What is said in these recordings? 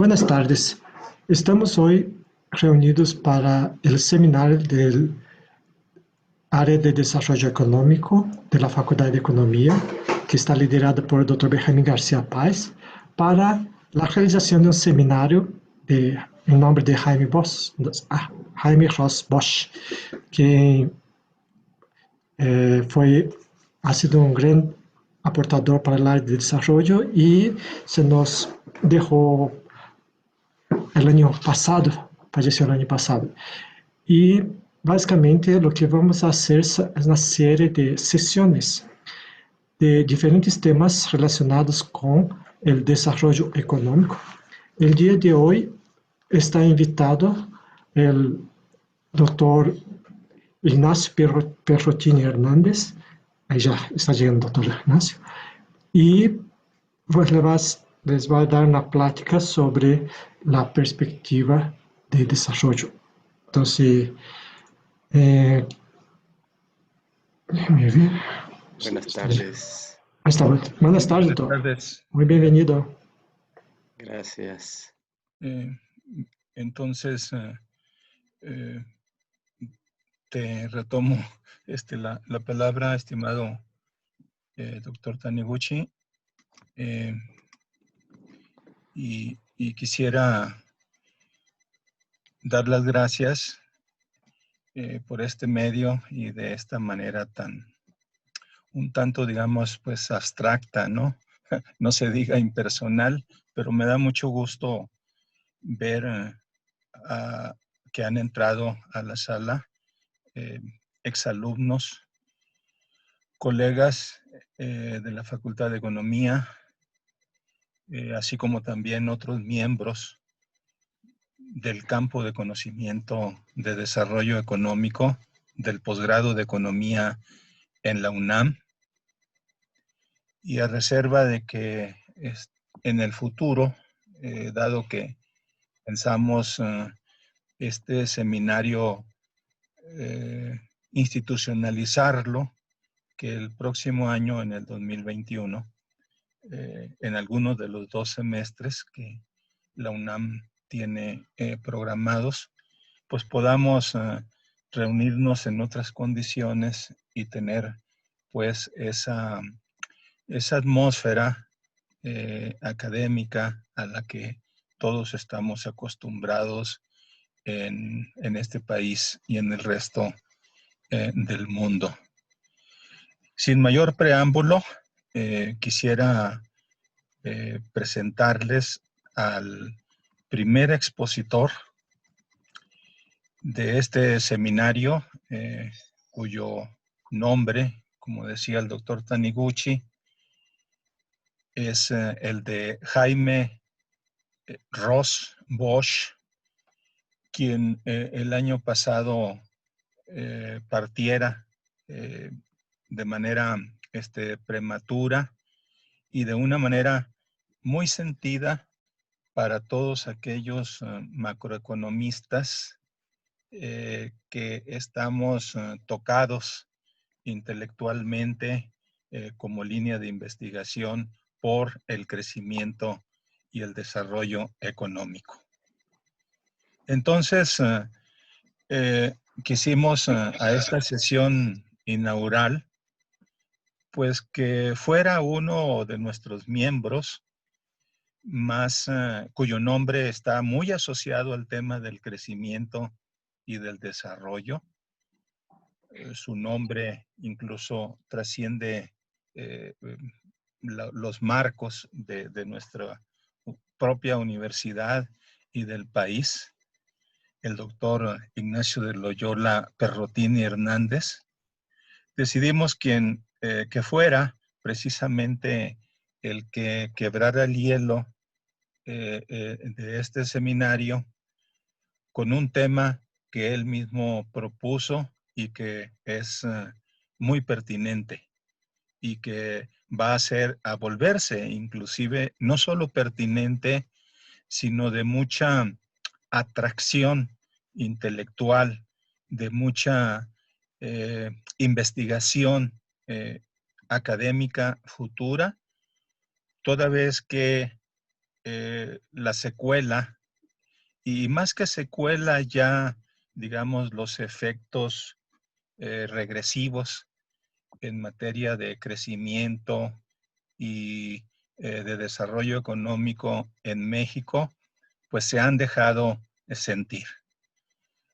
Buenas tardes. Estamos hoy reunidos para el seminario del Área de Desarrollo Económico de la Facultad de Economía, que está liderada por el Dr. Benjamín García Páez, para la realización de un seminario en nombre de Jaime Ross Bosch, que ha sido un gran aportador para el área de desarrollo y se nos dejó el año pasado, falleció el año pasado. Y básicamente lo que vamos a hacer es una serie de sesiones de diferentes temas relacionados con el desarrollo económico. El día de hoy está invitado el doctor Ignacio Perrotini Hernández, ahí ya está llegando el doctor Ignacio, y pues les va a dar una plática sobre la perspectiva de desarrollo. Entonces, déjame ver. Buenas tardes. Buenas tardes, Buenas doctor. tardes. Muy bienvenido. Gracias. Entonces, te retomo la palabra, estimado doctor Taniguchi, y quisiera dar las gracias por este medio y de esta manera un tanto, digamos, pues abstracta, ¿no? No se diga impersonal, pero me da mucho gusto ver que han entrado a la sala exalumnos, colegas de la Facultad de Economía, así como también otros miembros del campo de conocimiento de desarrollo económico del posgrado de Economía en la UNAM, y a reserva de que en el futuro, dado que pensamos este seminario institucionalizarlo, que el próximo año, en el 2021, en algunos de los 2 semestres que la UNAM tiene programados, pues podamos reunirnos en otras condiciones y tener pues esa atmósfera académica a la que todos estamos acostumbrados en este país y en el resto del mundo. Sin mayor preámbulo, quisiera presentarles al primer expositor de este seminario, cuyo nombre, como decía el doctor Taniguchi, es el de Jaime Ross Bosch, quien el año pasado partiera de manera prematura y de una manera muy sentida para todos aquellos macroeconomistas que estamos tocados intelectualmente como línea de investigación por el crecimiento y el desarrollo económico. Entonces, quisimos a esta sesión inaugural, pues que fuera uno de nuestros miembros cuyo nombre está muy asociado al tema del crecimiento y del desarrollo. Su nombre incluso trasciende los marcos de nuestra propia universidad y del país. El doctor Ignacio de Loyola Perrotini Hernández. Decidimos que fuera precisamente el que quebrara el hielo de este seminario con un tema que él mismo propuso y que es muy pertinente y que va a volverse inclusive no solo pertinente, sino de mucha atracción intelectual, de mucha investigación académica futura, toda vez que la secuela, y más que secuela ya, digamos, los efectos regresivos en materia de crecimiento y de desarrollo económico en México, pues se han dejado sentir.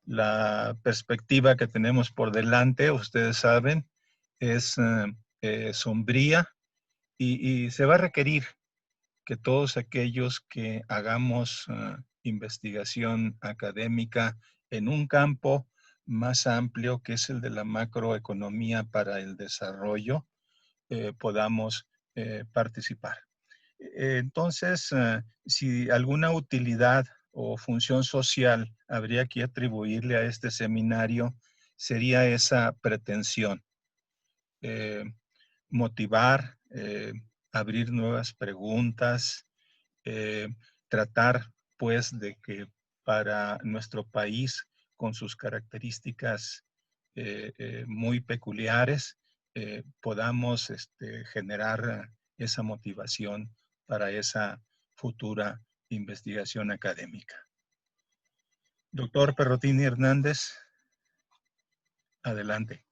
La perspectiva que tenemos por delante, ustedes saben, es sombría y se va a requerir que todos aquellos que hagamos investigación académica en un campo más amplio, que es el de la macroeconomía para el desarrollo, podamos participar. Entonces, si alguna utilidad o función social habría que atribuirle a este seminario, sería esa pretensión. Motivar, abrir nuevas preguntas, tratar pues de que para nuestro país, con sus características muy peculiares, podamos generar esa motivación para esa futura investigación académica. Doctor Perrotini Hernández, adelante.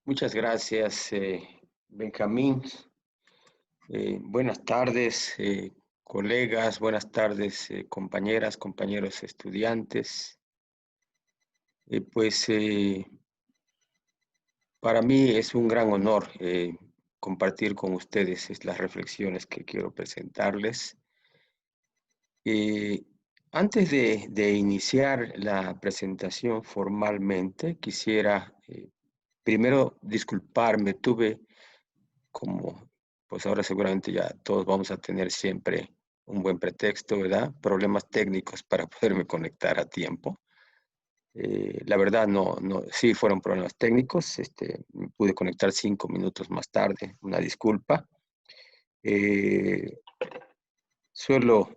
Muchas gracias, Benjamín. Buenas tardes, colegas, buenas tardes, compañeras, compañeros estudiantes. Para mí es un gran honor compartir con ustedes las reflexiones que quiero presentarles. Antes de iniciar la presentación formalmente, quisiera primero disculparme. Tuve, como pues ahora seguramente ya todos vamos a tener siempre un buen pretexto, ¿verdad? Problemas técnicos para poderme conectar a tiempo. La verdad, sí fueron problemas técnicos. Me pude conectar 5 minutos más tarde, una disculpa. Suelo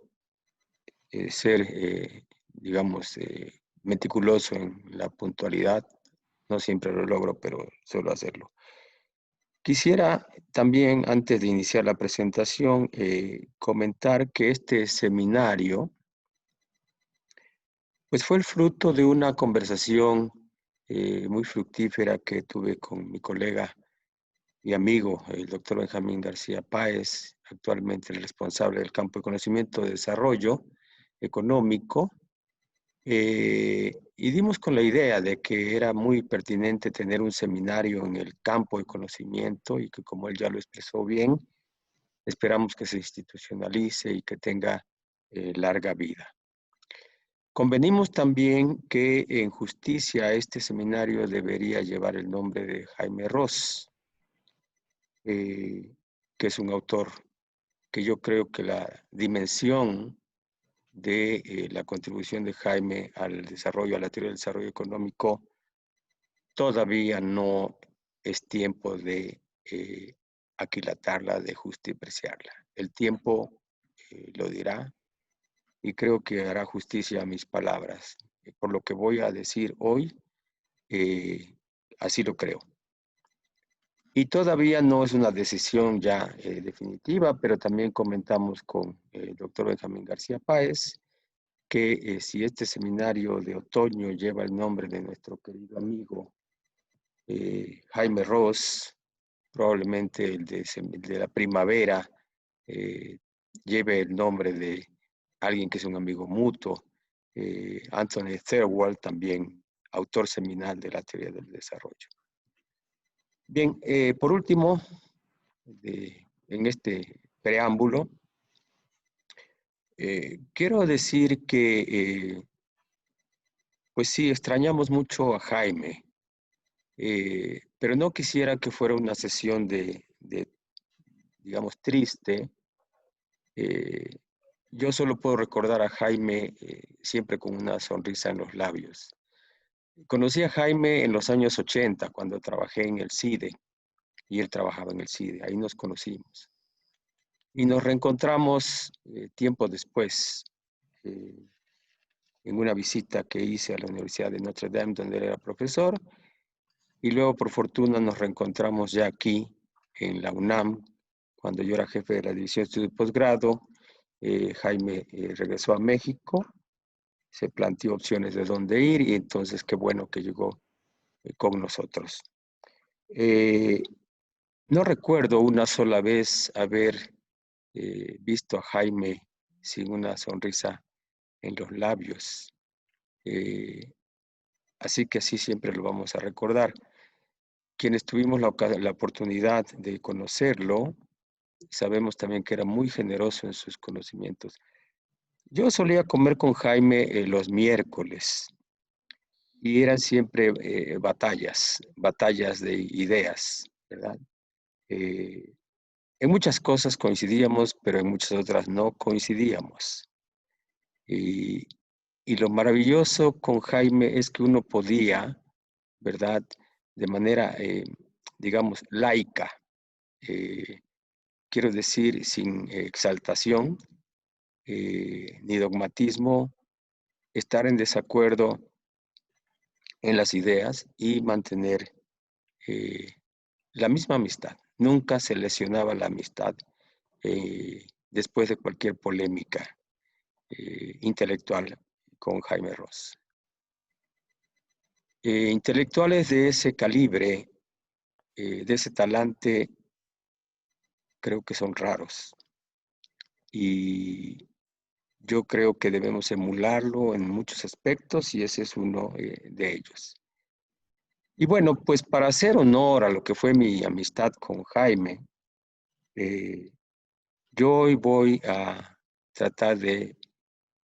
ser, digamos, meticuloso en la puntualidad. No siempre lo logro, pero suelo hacerlo. Quisiera también, antes de iniciar la presentación, comentar que este seminario pues fue el fruto de una conversación muy fructífera que tuve con mi colega y amigo, el doctor Benjamín García Páez, actualmente el responsable del campo de conocimiento de desarrollo económico, y dimos con la idea de que era muy pertinente tener un seminario en el campo de conocimiento y que, como él ya lo expresó bien, esperamos que se institucionalice y que tenga larga vida. Convenimos también que en justicia este seminario debería llevar el nombre de Jaime Ross, que es un autor que yo creo que la dimensión de la contribución de Jaime al desarrollo, a la teoría del desarrollo económico, todavía no es tiempo de aquilatarla, de justiciarla. El tiempo lo dirá y creo que hará justicia a mis palabras. Por lo que voy a decir hoy, así lo creo. Y todavía no es una decisión ya definitiva, pero también comentamos con el doctor Benjamín García Páez que si este seminario de otoño lleva el nombre de nuestro querido amigo Jaime Ross, probablemente el de la primavera lleve el nombre de alguien que es un amigo mutuo, Anthony Thirlwall, también autor seminal de la teoría del desarrollo. Bien, por último, en este preámbulo, quiero decir que, pues sí, extrañamos mucho a Jaime, pero no quisiera que fuera una sesión digamos, triste. Yo solo puedo recordar a Jaime siempre con una sonrisa en los labios. Conocí a Jaime en los años 80, cuando trabajé en el CIDE, y él trabajaba en el CIDE, ahí nos conocimos. Y nos reencontramos tiempo después, en una visita que hice a la Universidad de Notre Dame, donde él era profesor, y luego por fortuna nos reencontramos ya aquí, en la UNAM, cuando yo era jefe de la División de Estudios de Posgrado, Jaime regresó a México, se planteó opciones de dónde ir y entonces qué bueno que llegó con nosotros. No recuerdo una sola vez haber visto a Jaime sin una sonrisa en los labios. Así que así siempre lo vamos a recordar. Quienes tuvimos la oportunidad de conocerlo, sabemos también que era muy generoso en sus conocimientos. Yo solía comer con Jaime los miércoles y eran siempre batallas de ideas, ¿verdad? En muchas cosas coincidíamos, pero en muchas otras no coincidíamos. Y lo maravilloso con Jaime es que uno podía, ¿verdad? De manera, digamos, laica, quiero decir, sin exaltación ni dogmatismo, estar en desacuerdo en las ideas y mantener la misma amistad. Nunca se lesionaba la amistad después de cualquier polémica intelectual con Jaime Ross. Intelectuales de ese calibre, de ese talante, creo que son raros. Y yo creo que debemos emularlo en muchos aspectos y ese es uno de ellos. Y bueno, pues para hacer honor a lo que fue mi amistad con Jaime, yo hoy voy a tratar de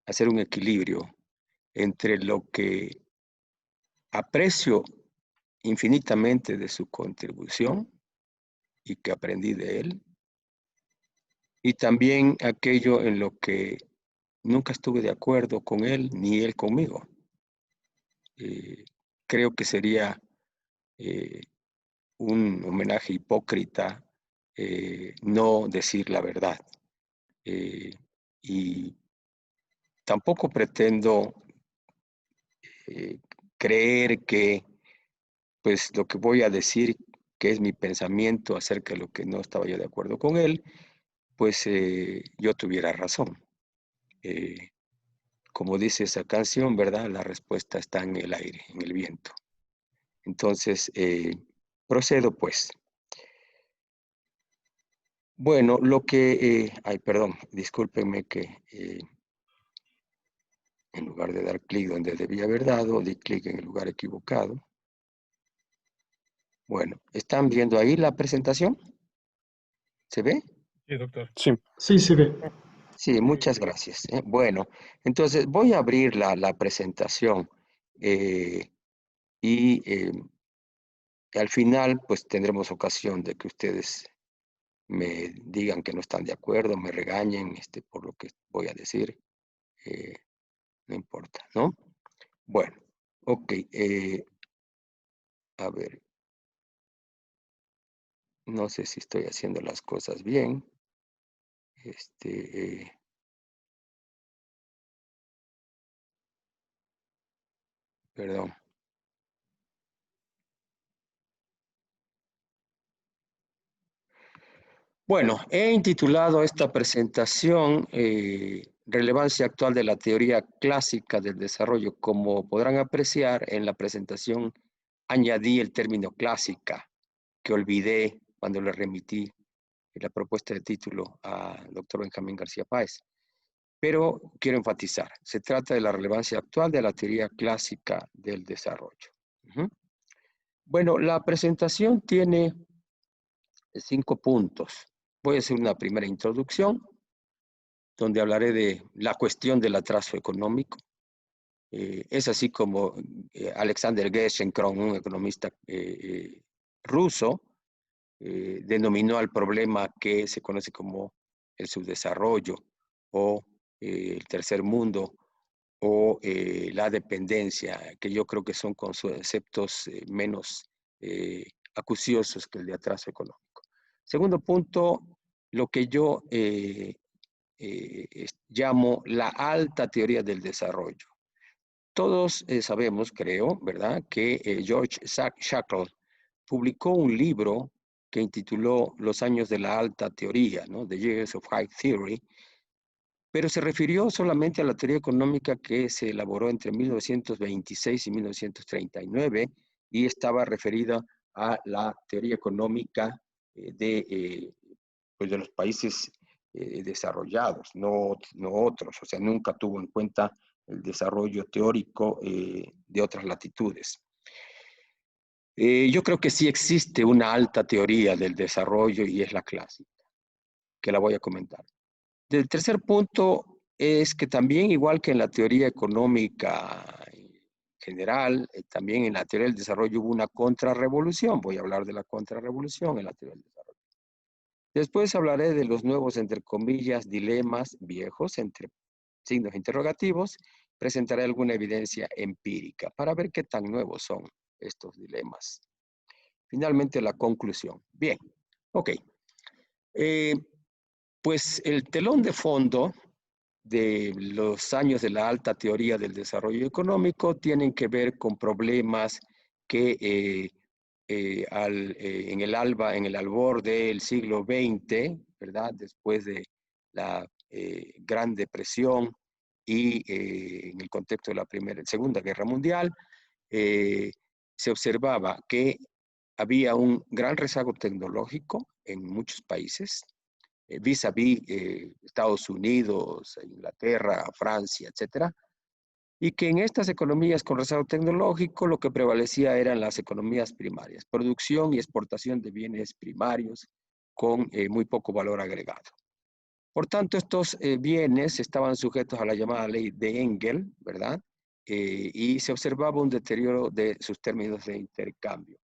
hacer un equilibrio entre lo que aprecio infinitamente de su contribución y que aprendí de él, y también aquello en lo que nunca estuve de acuerdo con él ni él conmigo. Creo que sería un homenaje hipócrita no decir la verdad. Y tampoco pretendo creer que pues lo que voy a decir, que es mi pensamiento acerca de lo que no estaba yo de acuerdo con él, pues yo tuviera razón. Como dice esa canción, ¿verdad? La respuesta está en el aire, en el viento. Entonces, procedo pues. Bueno, lo que... ay, perdón, discúlpenme que en lugar de dar clic donde debía haber dado, di clic en el lugar equivocado. Bueno, ¿están viendo ahí la presentación? ¿Se ve? Sí, doctor. Sí. Sí, se ve. Sí, muchas gracias. Bueno, entonces voy a abrir la presentación y al final pues tendremos ocasión de que ustedes me digan que no están de acuerdo, me regañen por lo que voy a decir. No importa, ¿no? Bueno, ok. A ver, no sé si estoy haciendo las cosas bien. Perdón. Bueno, he intitulado esta presentación Relevancia actual de la teoría clásica del desarrollo. Como podrán apreciar, en la presentación añadí el término clásica, que olvidé cuando le remití la propuesta de título al doctor Benjamín García Páez. Pero quiero enfatizar, se trata de la relevancia actual de la teoría clásica del desarrollo. Bueno, la presentación tiene 5 puntos. Voy a hacer una primera introducción, donde hablaré de la cuestión del atraso económico. Es así como Alexander Gerschenkron, un economista ruso, denominó al problema que se conoce como el subdesarrollo o el tercer mundo o la dependencia, que yo creo que son conceptos menos acuciosos que el de atraso económico. Segundo punto, lo que yo llamo la alta teoría del desarrollo. Todos sabemos, creo, ¿verdad?, que George Shackle publicó un libro que intituló Los años de la alta teoría, ¿no? The Years of High Theory, pero se refirió solamente a la teoría económica que se elaboró entre 1926 y 1939 y estaba referida a la teoría económica pues de los países desarrollados, no otros, o sea, nunca tuvo en cuenta el desarrollo teórico de otras latitudes. Yo creo que sí existe una alta teoría del desarrollo y es la clásica, que la voy a comentar. El tercer punto es que también, igual que en la teoría económica general, también en la teoría del desarrollo hubo una contrarrevolución. Voy a hablar de la contrarrevolución en la teoría del desarrollo. Después hablaré de los nuevos, entre comillas, dilemas viejos, entre signos interrogativos. Presentaré alguna evidencia empírica para ver qué tan nuevos son estos dilemas. Finalmente, la conclusión. Bien, ok. Pues el telón de fondo de los años de la alta teoría del desarrollo económico tienen que ver con problemas que en el albor del siglo XX, ¿verdad? Después de la Gran Depresión y en el contexto de la Segunda Guerra Mundial, se observaba que había un gran rezago tecnológico en muchos países, vis-a-vis Estados Unidos, Inglaterra, Francia, etcétera, y que en estas economías con rezago tecnológico lo que prevalecía eran las economías primarias, producción y exportación de bienes primarios con muy poco valor agregado. Por tanto, estos bienes estaban sujetos a la llamada ley de Engel, ¿verdad? Y se observaba un deterioro de sus términos de intercambio.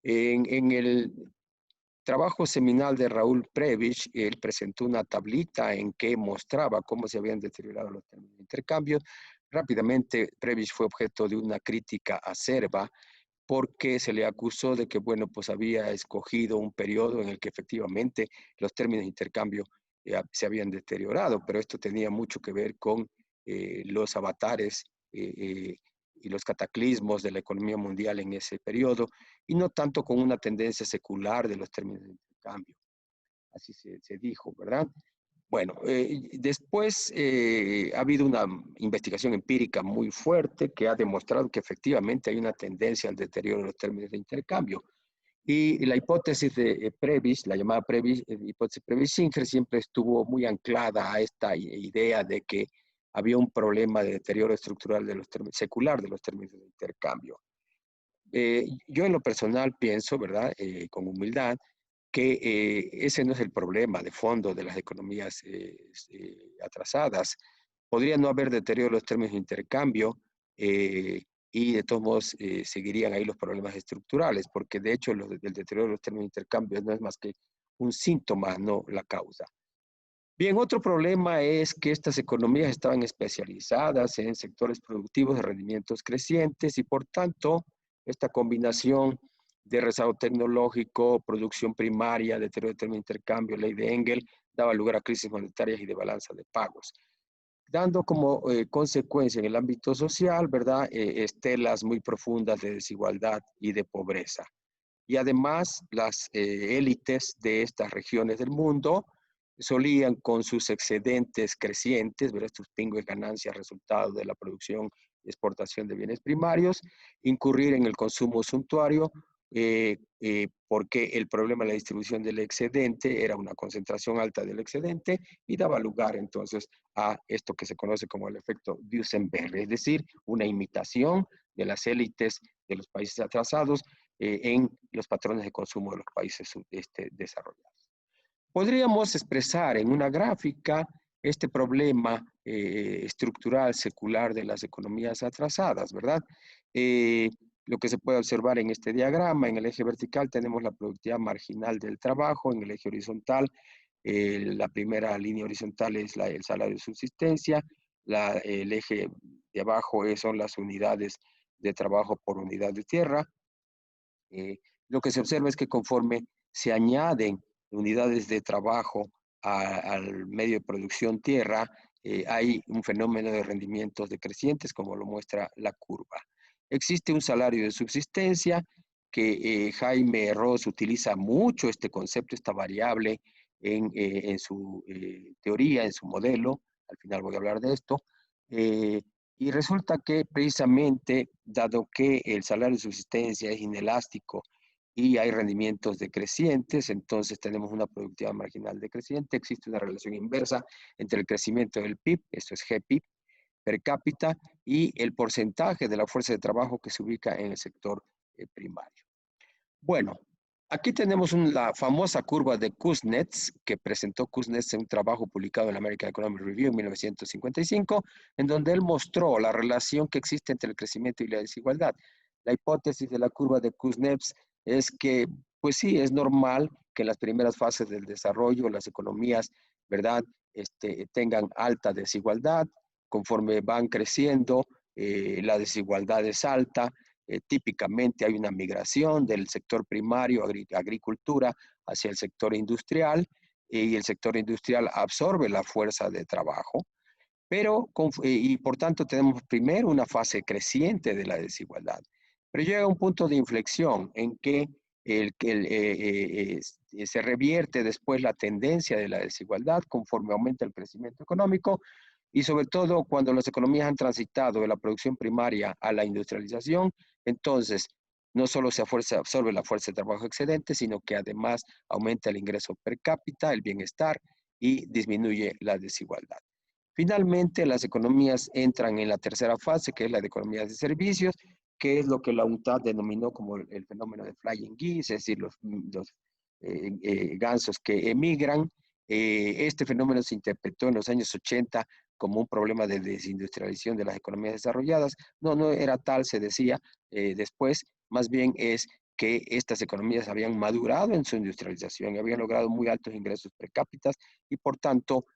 En el trabajo seminal de Raúl Prebisch, él presentó una tablita en que mostraba cómo se habían deteriorado los términos de intercambio. Rápidamente, Prebisch fue objeto de una crítica acerba porque se le acusó de que, bueno, pues había escogido un periodo en el que efectivamente los términos de intercambio se habían deteriorado, pero esto tenía mucho que ver con los avatares y los cataclismos de la economía mundial en ese periodo, y no tanto con una tendencia secular de los términos de intercambio. Así se dijo, ¿verdad? Bueno, después ha habido una investigación empírica muy fuerte que ha demostrado que efectivamente hay una tendencia al deterioro de los términos de intercambio. Y la hipótesis de Prebisch, la llamada hipótesis Prebisch-Singer, siempre estuvo muy anclada a esta idea de que había un problema de deterioro estructural de los términos, secular de los términos de intercambio. Yo en lo personal pienso, ¿verdad?, con humildad, que ese no es el problema de fondo de las economías atrasadas. Podría no haber deterioro de los términos de intercambio y de todos modos seguirían ahí los problemas estructurales, porque de hecho el deterioro de los términos de intercambio no es más que un síntoma, no la causa. Bien, otro problema es que estas economías estaban especializadas en sectores productivos de rendimientos crecientes y por tanto esta combinación de rezago tecnológico, producción primaria, deterioro de términos de intercambio, ley de Engel, daba lugar a crisis monetarias y de balanza de pagos, dando como consecuencia en el ámbito social, ¿verdad?, estelas muy profundas de desigualdad y de pobreza. Y además las élites de estas regiones del mundo solían con sus excedentes crecientes, ¿verdad?, estos pingües ganancias resultado de la producción y exportación de bienes primarios, incurrir en el consumo suntuario porque el problema de la distribución del excedente era una concentración alta del excedente y daba lugar entonces a esto que se conoce como el efecto Duesenberg, es decir, una imitación de las élites de los países atrasados en los patrones de consumo de los países desarrollados. Podríamos expresar en una gráfica este problema estructural secular de las economías atrasadas, ¿verdad? Lo que se puede observar en este diagrama, en el eje vertical tenemos la productividad marginal del trabajo, en el eje horizontal, la primera línea horizontal es el salario de subsistencia, el eje de abajo son las unidades de trabajo por unidad de tierra. Lo que se observa es que conforme se añaden unidades de trabajo al medio de producción tierra, hay un fenómeno de rendimientos decrecientes, como lo muestra la curva. Existe un salario de subsistencia que Jaime Ross utiliza mucho este concepto, esta variable en su teoría, en su modelo. Al final voy a hablar de esto. Y resulta que precisamente, dado que el salario de subsistencia es inelástico y hay rendimientos decrecientes, entonces tenemos una productividad marginal decreciente, existe una relación inversa entre el crecimiento del PIB, esto es GPIB, per cápita, y el porcentaje de la fuerza de trabajo que se ubica en el sector primario. Bueno, aquí tenemos la famosa curva de Kuznets, que presentó Kuznets en un trabajo publicado en la American Economic Review en 1955, en donde él mostró la relación que existe entre el crecimiento y la desigualdad. La hipótesis de la curva de Kuznets es que, pues sí, es normal que en las primeras fases del desarrollo las economías, ¿verdad?, tengan alta desigualdad. Conforme van creciendo, la desigualdad es alta. Típicamente hay una migración del sector primario, agricultura, hacia el sector industrial, y el sector industrial absorbe la fuerza de trabajo, pero, y por tanto tenemos primero una fase creciente de la desigualdad, pero llega un punto de inflexión en que se revierte después la tendencia de la desigualdad conforme aumenta el crecimiento económico, y sobre todo cuando las economías han transitado de la producción primaria a la industrialización, entonces no solo se absorbe la fuerza de trabajo excedente, sino que además aumenta el ingreso per cápita, el bienestar, y disminuye la desigualdad. Finalmente, las economías entran en la tercera fase, que es la de economías de servicios, que es lo que la UNCTAD denominó como el fenómeno de flying geese, es decir, los gansos que emigran. Este fenómeno se interpretó en los años 80 como un problema de desindustrialización de las economías desarrolladas. No era tal, se decía después, más bien es que estas economías habían madurado en su industrialización y habían logrado muy altos ingresos per cápita, y por tanto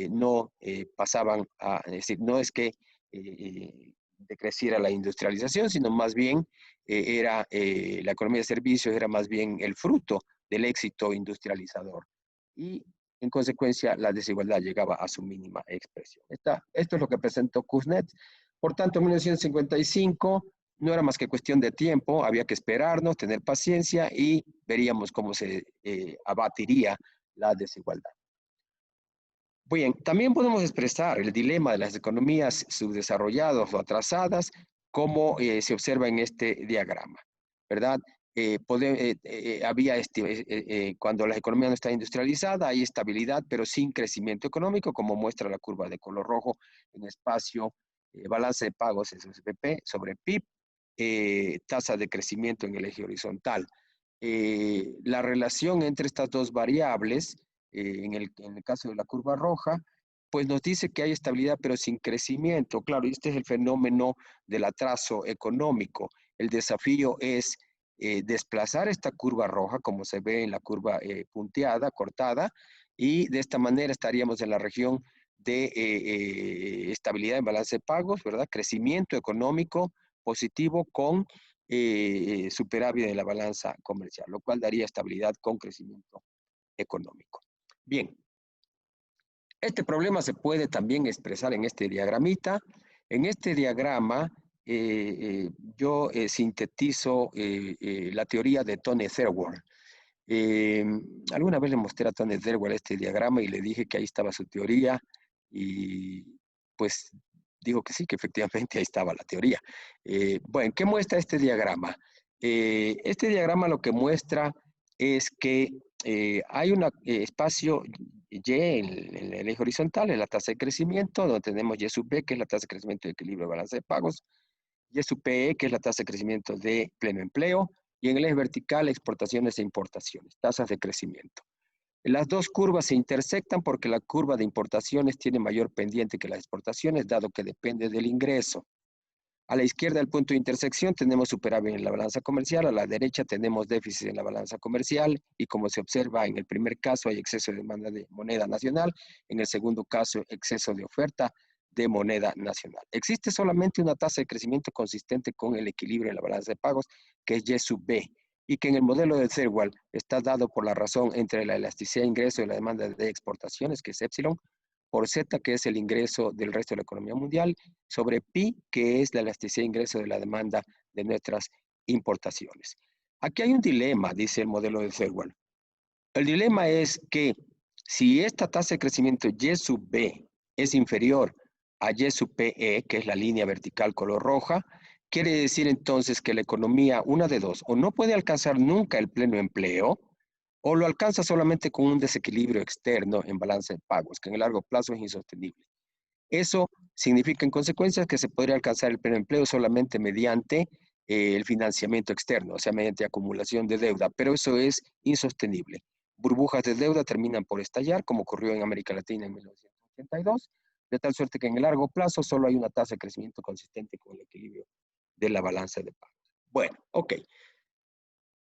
no pasaban a, es decir, no es que decreciera la industrialización, sino más bien la economía de servicios era más bien el fruto del éxito industrializador. Y en consecuencia la desigualdad llegaba a su mínima expresión. Esto es lo que presentó Kuznets. Por tanto, en 1955 no era más que cuestión de tiempo, había que esperarnos, tener paciencia y veríamos cómo se abatiría la desigualdad. Bien, también podemos expresar el dilema de las economías subdesarrolladas o atrasadas, como se observa en este diagrama, ¿verdad? Cuando la economía no está industrializada, hay estabilidad, pero sin crecimiento económico, como muestra la curva de color rojo en espacio, balance de pagos SPP sobre PIB, tasa de crecimiento en el eje horizontal. La relación entre estas dos variables, en el caso de la curva roja, pues nos dice que hay estabilidad pero sin crecimiento. Claro, este es el fenómeno del atraso económico. El desafío es desplazar esta curva roja, como se ve en la curva punteada, cortada, y de esta manera estaríamos en la región de estabilidad en balance de pagos, ¿verdad? Crecimiento económico positivo con superávit de la balanza comercial, lo cual daría estabilidad con crecimiento económico. Bien, este problema se puede también expresar en este diagramita. En este diagrama yo sintetizo la teoría de Tony Thirlwell. Alguna vez le mostré a Tony Thirlwell este diagrama y le dije que ahí estaba su teoría, y pues digo que sí, que efectivamente ahí estaba la teoría. Bueno, ¿qué muestra este diagrama? Este diagrama lo que muestra es que hay un espacio Y en el eje horizontal, en la tasa de crecimiento, donde tenemos Y sub B, que es la tasa de crecimiento de equilibrio de balance de pagos, Y sub PE, que es la tasa de crecimiento de pleno empleo, y en el eje vertical, exportaciones e importaciones, tasas de crecimiento. Las dos curvas se intersectan porque la curva de importaciones tiene mayor pendiente que las exportaciones, dado que depende del ingreso. A la izquierda del punto de intersección tenemos superávit en la balanza comercial, a la derecha tenemos déficit en la balanza comercial, y como se observa en el primer caso hay exceso de demanda de moneda nacional, en el segundo caso exceso de oferta de moneda nacional. Existe solamente una tasa de crecimiento consistente con el equilibrio en la balanza de pagos, que es Y sub B, y que en el modelo de Thirlwell está dado por la razón entre la elasticidad de ingreso y la demanda de exportaciones, que es epsilon, por Z, que es el ingreso del resto de la economía mundial, sobre pi, que es la elasticidad de ingreso de la demanda de nuestras importaciones. Aquí hay un dilema, dice el modelo de Thirlwell. El dilema es que si esta tasa de crecimiento Y sub B es inferior a Y sub PE, que es la línea vertical color roja, quiere decir entonces que la economía, una de dos, o no puede alcanzar nunca el pleno empleo, o lo alcanza solamente con un desequilibrio externo en balance de pagos, que en el largo plazo es insostenible. Eso significa en consecuencia que se podría alcanzar el pleno empleo solamente mediante el financiamiento externo, o sea, mediante acumulación de deuda, pero eso es insostenible. Burbujas de deuda terminan por estallar, como ocurrió en América Latina en 1982, de tal suerte que en el largo plazo solo hay una tasa de crecimiento consistente con el equilibrio de la balanza de pagos. Bueno, ok.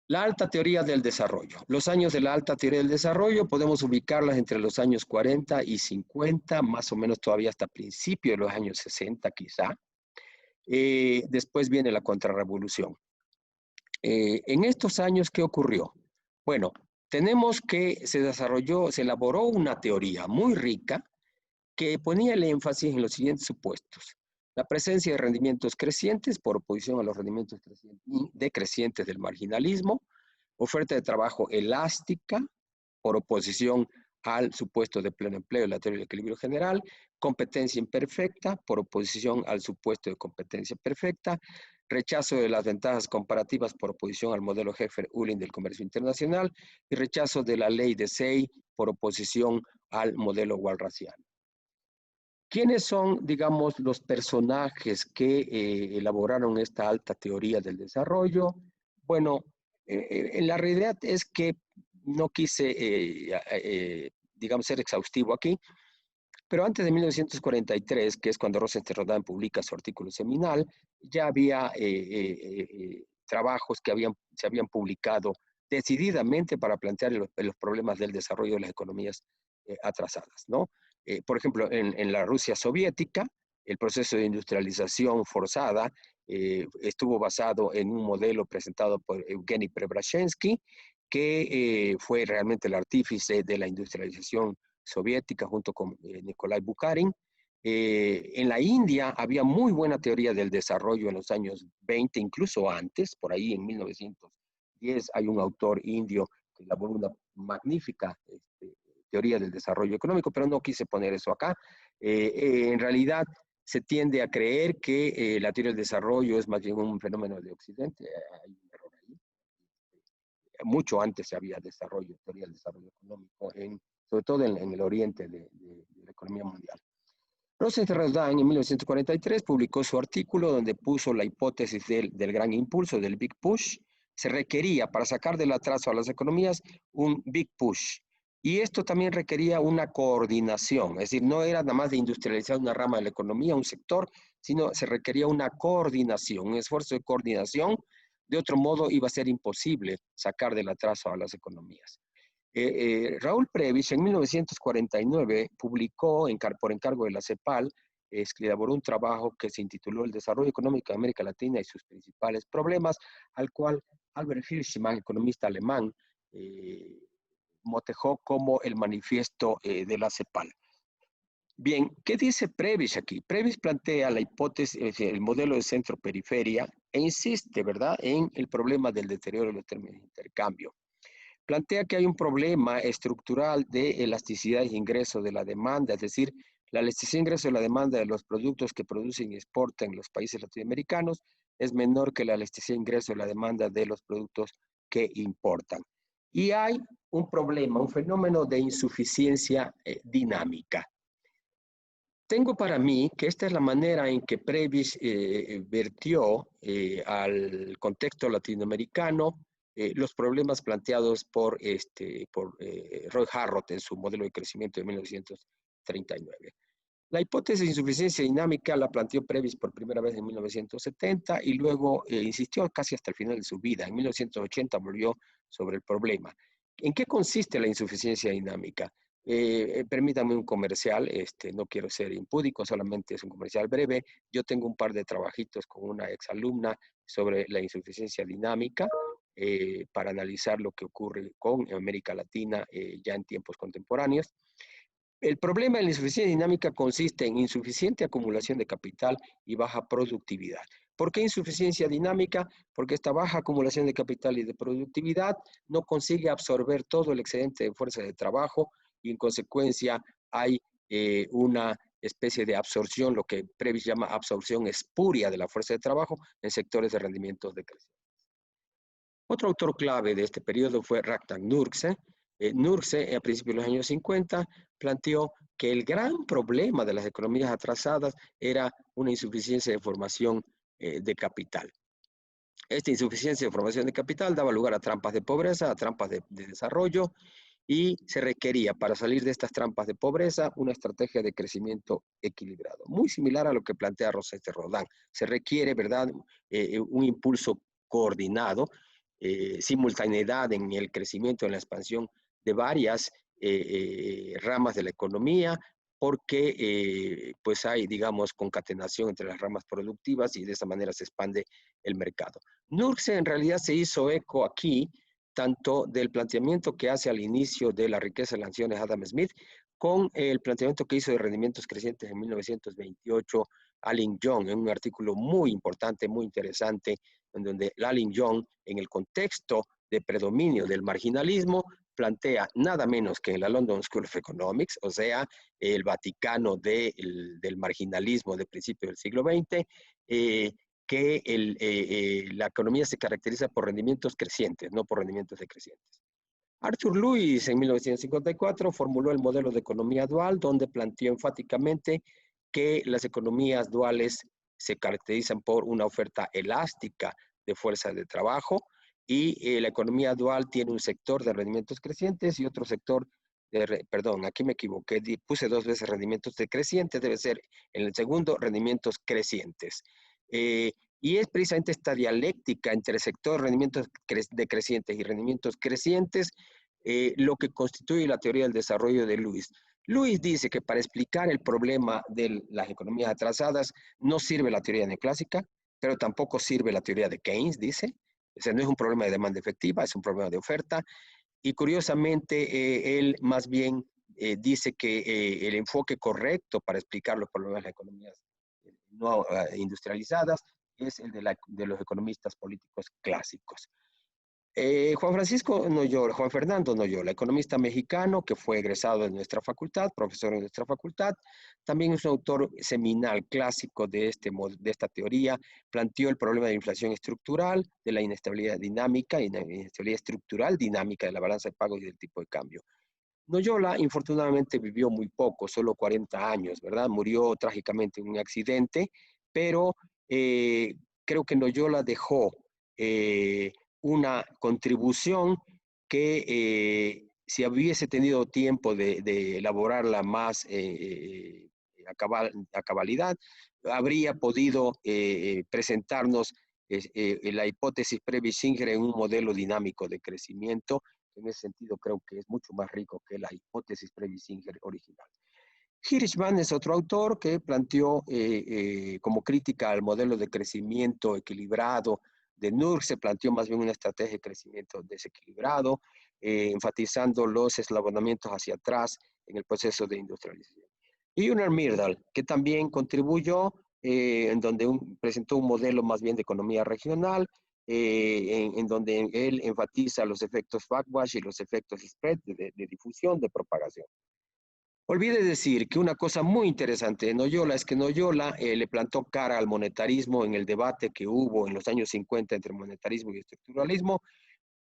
La alta teoría del desarrollo. Los años de la alta teoría del desarrollo podemos ubicarlas entre los años 40 y 50, más o menos todavía hasta principios de los años 60 quizá. Después viene la contrarrevolución. En estos años, ¿qué ocurrió? Bueno, tenemos que se elaboró una teoría muy rica que ponía el énfasis en los siguientes supuestos. La presencia de rendimientos crecientes por oposición a los rendimientos decrecientes del marginalismo, oferta de trabajo elástica por oposición al supuesto de pleno empleo, la teoría del equilibrio general, competencia imperfecta por oposición al supuesto de competencia perfecta, rechazo de las ventajas comparativas por oposición al modelo Heffer-Ullin del comercio internacional y rechazo de la ley de Say por oposición al modelo walrasiano. ¿Quiénes son, digamos, los personajes que elaboraron esta alta teoría del desarrollo? Bueno, en la realidad es que no quise, digamos, ser exhaustivo aquí, pero antes de 1943, que es cuando Rosenthal-Rodin publica su artículo seminal, ya había trabajos que se habían publicado decididamente para plantear los problemas del desarrollo de las economías atrasadas, ¿no? Por ejemplo, en la Rusia soviética, el proceso de industrialización forzada estuvo basado en un modelo presentado por Evgeny Preobrazhensky, que fue realmente el artífice de la industrialización soviética junto con Nikolai Bukharin. En la India había muy buena teoría del desarrollo en los años 20, incluso antes, por ahí en 1910 hay un autor indio que elaboró una magnífica teoría del desarrollo económico, pero no quise poner eso acá. En realidad se tiende a creer que la teoría del desarrollo es más bien un fenómeno de Occidente. Hay un error ahí. Mucho antes se había desarrollo, teoría del desarrollo económico, sobre todo en el oriente de la economía mundial. Rosenthal-Rodin en 1943 publicó su artículo donde puso la hipótesis del gran impulso, del Big Push. Se requería para sacar del atraso a las economías un Big Push. Y esto también requería una coordinación, es decir, no era nada más de industrializar una rama de la economía, un sector, sino se requería una coordinación, un esfuerzo de coordinación. De otro modo, iba a ser imposible sacar del atraso a las economías. Raúl Prebisch en 1949 publicó por encargo de la CEPAL, elaboró un trabajo que se intituló El desarrollo económico de América Latina y sus principales problemas, al cual Albert Hirschman, economista alemán, motejó como el manifiesto de la CEPAL. Bien, ¿qué dice Prebisch aquí? Prebisch plantea la hipótesis, el modelo de centro-periferia e insiste, ¿verdad?, en el problema del deterioro de los términos de intercambio. Plantea que hay un problema estructural de elasticidad de ingreso de la demanda, es decir, la elasticidad de ingreso de la demanda de los productos que producen y exportan los países latinoamericanos es menor que la elasticidad de ingreso de la demanda de los productos que importan. Y hay un problema, un fenómeno de insuficiencia dinámica. Tengo para mí que esta es la manera en que Prebisch vertió al contexto latinoamericano los problemas planteados por Roy Harrod en su modelo de crecimiento de 1939. La hipótesis de insuficiencia dinámica la planteó Prebisch por primera vez en 1970 y luego insistió casi hasta el final de su vida. En 1980 volvió sobre el problema. ¿En qué consiste la insuficiencia dinámica? Permítame un comercial, no quiero ser impúdico, solamente es un comercial breve. Yo tengo un par de trabajitos con una exalumna sobre la insuficiencia dinámica para analizar lo que ocurre con América Latina ya en tiempos contemporáneos. El problema de la insuficiencia dinámica consiste en insuficiente acumulación de capital y baja productividad. ¿Por qué insuficiencia dinámica? Porque esta baja acumulación de capital y de productividad no consigue absorber todo el excedente de fuerza de trabajo y en consecuencia hay una especie de absorción, lo que Previs llama absorción espuria de la fuerza de trabajo en sectores de rendimientos decrecientes. Otro autor clave de este periodo fue Ragnar Nurse. Nurse, a principios de los años 50, planteó que el gran problema de las economías atrasadas era una insuficiencia de formación de capital. Esta insuficiencia de formación de capital daba lugar a trampas de pobreza, a trampas de desarrollo, y se requería para salir de estas trampas de pobreza una estrategia de crecimiento equilibrado, muy similar a lo que plantea Rosette Rodin. Se requiere, ¿verdad?, un impulso coordinado, simultaneidad en el crecimiento, en la expansión de varias ramas de la economía, porque pues hay, digamos, concatenación entre las ramas productivas y de esa manera se expande el mercado. Nurse en realidad se hizo eco aquí tanto del planteamiento que hace al inicio de La riqueza de las naciones Adam Smith, con el planteamiento que hizo de rendimientos crecientes en 1928 Alin Young, en un artículo muy importante, muy interesante, en donde Alin Young, en el contexto de predominio del marginalismo, plantea nada menos que en la London School of Economics, o sea, el Vaticano del marginalismo de principios del siglo XX, que la economía se caracteriza por rendimientos crecientes, no por rendimientos decrecientes. Arthur Lewis, en 1954, formuló el modelo de economía dual, donde planteó enfáticamente que las economías duales se caracterizan por una oferta elástica de fuerza de trabajo, y la economía dual tiene un sector de rendimientos crecientes y otro sector perdón, aquí me equivoqué, puse dos veces rendimientos decrecientes, debe ser en el segundo rendimientos crecientes. Y es precisamente esta dialéctica entre el sector de rendimientos decrecientes y rendimientos crecientes lo que constituye la teoría del desarrollo de Lewis. Lewis dice que para explicar el problema de las economías atrasadas no sirve la teoría neoclásica, pero tampoco sirve la teoría de Keynes, dice. O sea, no es un problema de demanda efectiva, es un problema de oferta. Y curiosamente, él más bien dice que el enfoque correcto para explicar los problemas de las economías no industrializadas es el de los economistas políticos clásicos. Juan Fernando Noyola, economista mexicano que fue egresado de nuestra facultad, profesor en nuestra facultad, también es un autor seminal clásico de esta teoría. Planteó el problema de inflación estructural, de la inestabilidad dinámica y la inestabilidad estructural dinámica de la balanza de pagos y del tipo de cambio. Noyola, infortunadamente, vivió muy poco, solo 40 años, ¿verdad? Murió trágicamente en un accidente, pero creo que Noyola dejó una contribución que si hubiese tenido tiempo de elaborarla más a cabalidad, habría podido presentarnos la hipótesis Previs-Singer en un modelo dinámico de crecimiento. En ese sentido creo que es mucho más rico que la hipótesis Previs-Singer original. Hirschman es otro autor que planteó como crítica al modelo de crecimiento equilibrado de Nurse, se planteó más bien una estrategia de crecimiento desequilibrado, enfatizando los eslabonamientos hacia atrás en el proceso de industrialización. Y Gunnar Myrdal, que también contribuyó, en donde presentó un modelo más bien de economía regional, en donde él enfatiza los efectos backwash y los efectos spread de difusión, de propagación. Olvide decir que una cosa muy interesante de Noyola es que Noyola le plantó cara al monetarismo en el debate que hubo en los años 50 entre monetarismo y estructuralismo,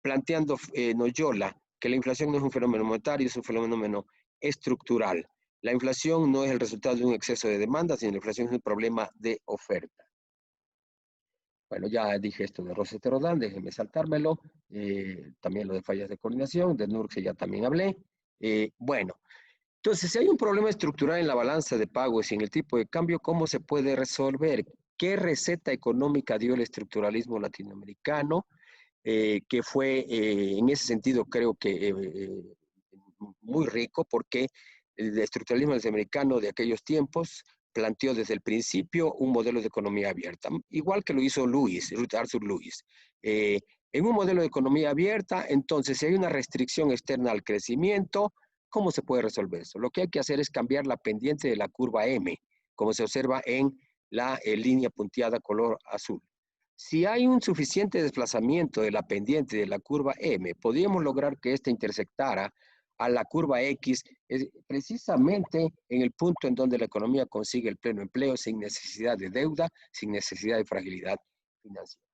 planteando Noyola que la inflación no es un fenómeno monetario, es un fenómeno estructural. La inflación no es el resultado de un exceso de demanda, sino la inflación es un problema de oferta. Bueno, ya dije esto de Rosette Rodin, déjenme saltármelo. También lo de fallas de coordinación, de Nurse ya también hablé. Bueno. Entonces, si hay un problema estructural en la balanza de pagos y en el tipo de cambio, ¿cómo se puede resolver? ¿Qué receta económica dio el estructuralismo latinoamericano? Que fue, en ese sentido, creo que muy rico, porque el estructuralismo latinoamericano de aquellos tiempos planteó desde el principio un modelo de economía abierta, igual que lo hizo Arthur Lewis. En un modelo de economía abierta, entonces, si hay una restricción externa al crecimiento, ¿cómo se puede resolver eso? Lo que hay que hacer es cambiar la pendiente de la curva M, como se observa en la línea punteada color azul. Si hay un suficiente desplazamiento de la pendiente de la curva M, podríamos lograr que ésta intersectara a la curva X, precisamente en el punto en donde la economía consigue el pleno empleo sin necesidad de deuda, sin necesidad de fragilidad financiera.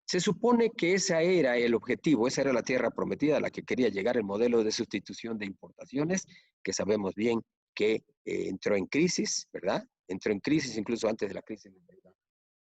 Se supone que ese era el objetivo, esa era la tierra prometida a la que quería llegar el modelo de sustitución de importaciones, que sabemos bien que entró en crisis, ¿verdad? Entró en crisis incluso antes de la crisis de deuda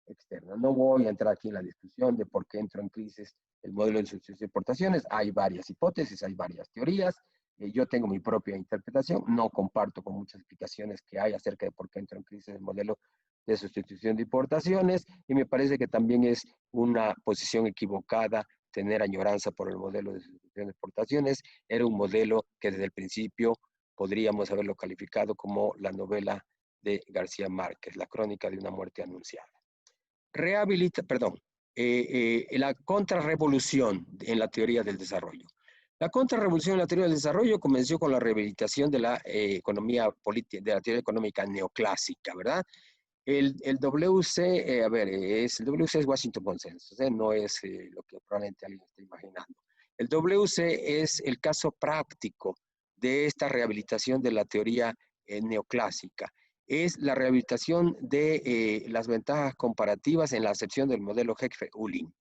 externa. No voy a entrar aquí en la discusión de por qué entró en crisis el modelo de sustitución de importaciones. Hay varias hipótesis, hay varias teorías. Yo tengo mi propia interpretación. No comparto con muchas explicaciones que hay acerca de por qué entró en crisis el modelo de sustitución de importaciones, y me parece que también es una posición equivocada tener añoranza por el modelo de sustitución de exportaciones. Era un modelo que desde el principio podríamos haberlo calificado como la novela de García Márquez, la crónica de una muerte anunciada. La contrarrevolución en la teoría del desarrollo. La contrarrevolución en la teoría del desarrollo comenzó con la rehabilitación de la economía política, de la teoría económica neoclásica, ¿verdad? El WC, el WC es Washington Consensus, no es lo que probablemente alguien está imaginando. El WC es el caso práctico de esta rehabilitación de la teoría neoclásica. Es la rehabilitación de las ventajas comparativas en la acepción del modelo Heck-Ulin,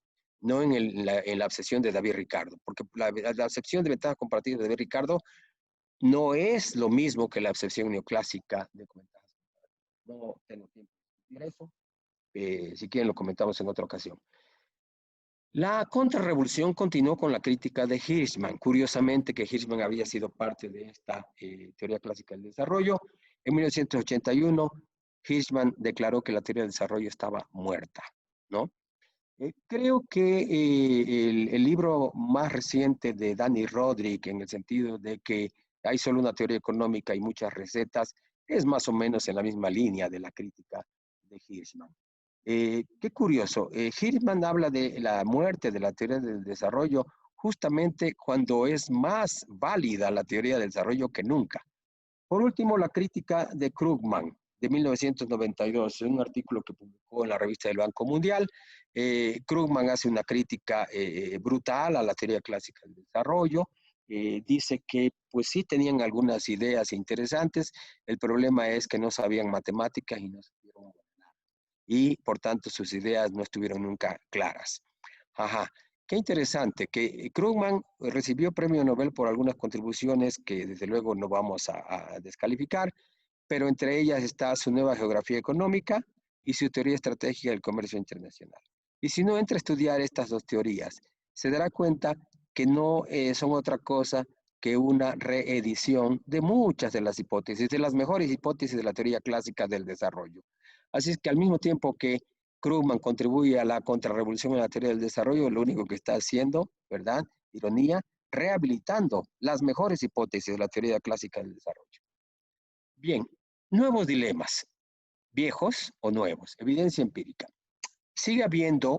no en la acepción de David Ricardo, porque la acepción de ventajas comparativas de David Ricardo no es lo mismo que la acepción neoclásica de ventajas. No tengo tiempo de decir eso. Si quieren lo comentamos en otra ocasión. La contrarrevolución continuó con la crítica de Hirschman. Curiosamente que Hirschman había sido parte de esta teoría clásica del desarrollo. En 1981, Hirschman declaró que la teoría del desarrollo estaba muerta, ¿no? Creo que el libro más reciente de Danny Rodrik, en el sentido de que hay solo una teoría económica y muchas recetas, es más o menos en la misma línea de la crítica de Hirschman. Qué curioso, Hirschman habla de la muerte de la teoría del desarrollo justamente cuando es más válida la teoría del desarrollo que nunca. Por último, la crítica de Krugman de 1992, un artículo que publicó en la revista del Banco Mundial. Krugman hace una crítica brutal a la teoría clásica del desarrollo. Dice que pues sí tenían algunas ideas interesantes, el problema es que no sabían matemáticas y no supieron modelar, y por tanto sus ideas no estuvieron nunca claras. Ajá. Qué interesante que Krugman recibió premio Nobel por algunas contribuciones que desde luego no vamos a descalificar, pero entre ellas está su nueva geografía económica y su teoría estratégica del comercio internacional. Y si uno entra a estudiar estas dos teorías, se dará cuenta que no son otra cosa que una reedición de muchas de las hipótesis, de las mejores hipótesis de la teoría clásica del desarrollo. Así es que al mismo tiempo que Krugman contribuye a la contrarrevolución en la teoría del desarrollo, lo único que está haciendo, ¿verdad? Ironía, rehabilitando las mejores hipótesis de la teoría clásica del desarrollo. Bien, nuevos dilemas, viejos o nuevos, evidencia empírica. Sigue habiendo,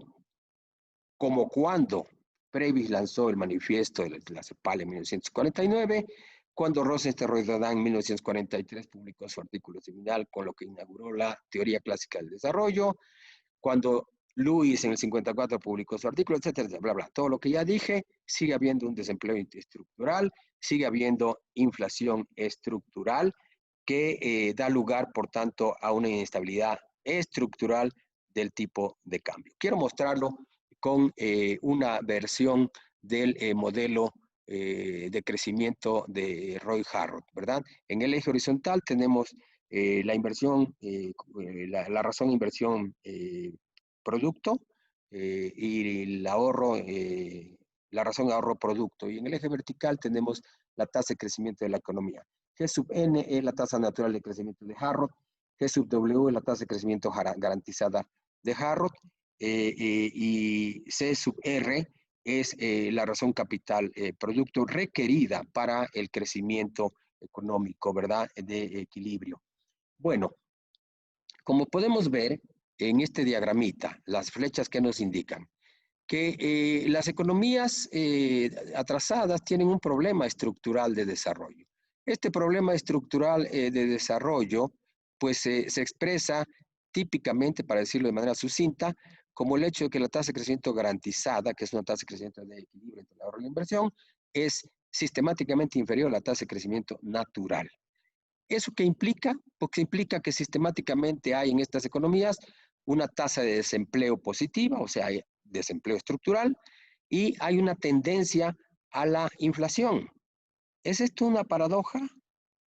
como cuando Previs lanzó el manifiesto de la CEPAL en 1949, cuando Rosenstein-Roydan en 1943 publicó su artículo seminal con lo que inauguró la teoría clásica del desarrollo, cuando Lewis en el 54 publicó su artículo, etcétera, bla, bla. Todo lo que ya dije, sigue habiendo un desempleo estructural, sigue habiendo inflación estructural que da lugar, por tanto, a una inestabilidad estructural del tipo de cambio. Quiero mostrarlo con una versión del modelo de crecimiento de Roy Harrod, ¿verdad? En el eje horizontal tenemos la inversión, la razón inversión producto y el ahorro, la razón ahorro producto. Y en el eje vertical tenemos la tasa de crecimiento de la economía. G sub N es la tasa natural de crecimiento de Harrod, G sub W es la tasa de crecimiento garantizada de Harrod, y C sub R es la razón capital producto requerida para el crecimiento económico, ¿verdad? De equilibrio. Bueno, como podemos ver en este diagramita, las flechas que nos indican que las economías atrasadas tienen un problema estructural de desarrollo. Este problema estructural de desarrollo pues se expresa típicamente, para decirlo de manera sucinta, como el hecho de que la tasa de crecimiento garantizada, que es una tasa de crecimiento de equilibrio entre el ahorro y la inversión, es sistemáticamente inferior a la tasa de crecimiento natural. ¿Eso qué implica? Porque implica que sistemáticamente hay en estas economías una tasa de desempleo positiva, o sea, hay desempleo estructural, y hay una tendencia a la inflación. ¿Es esto una paradoja?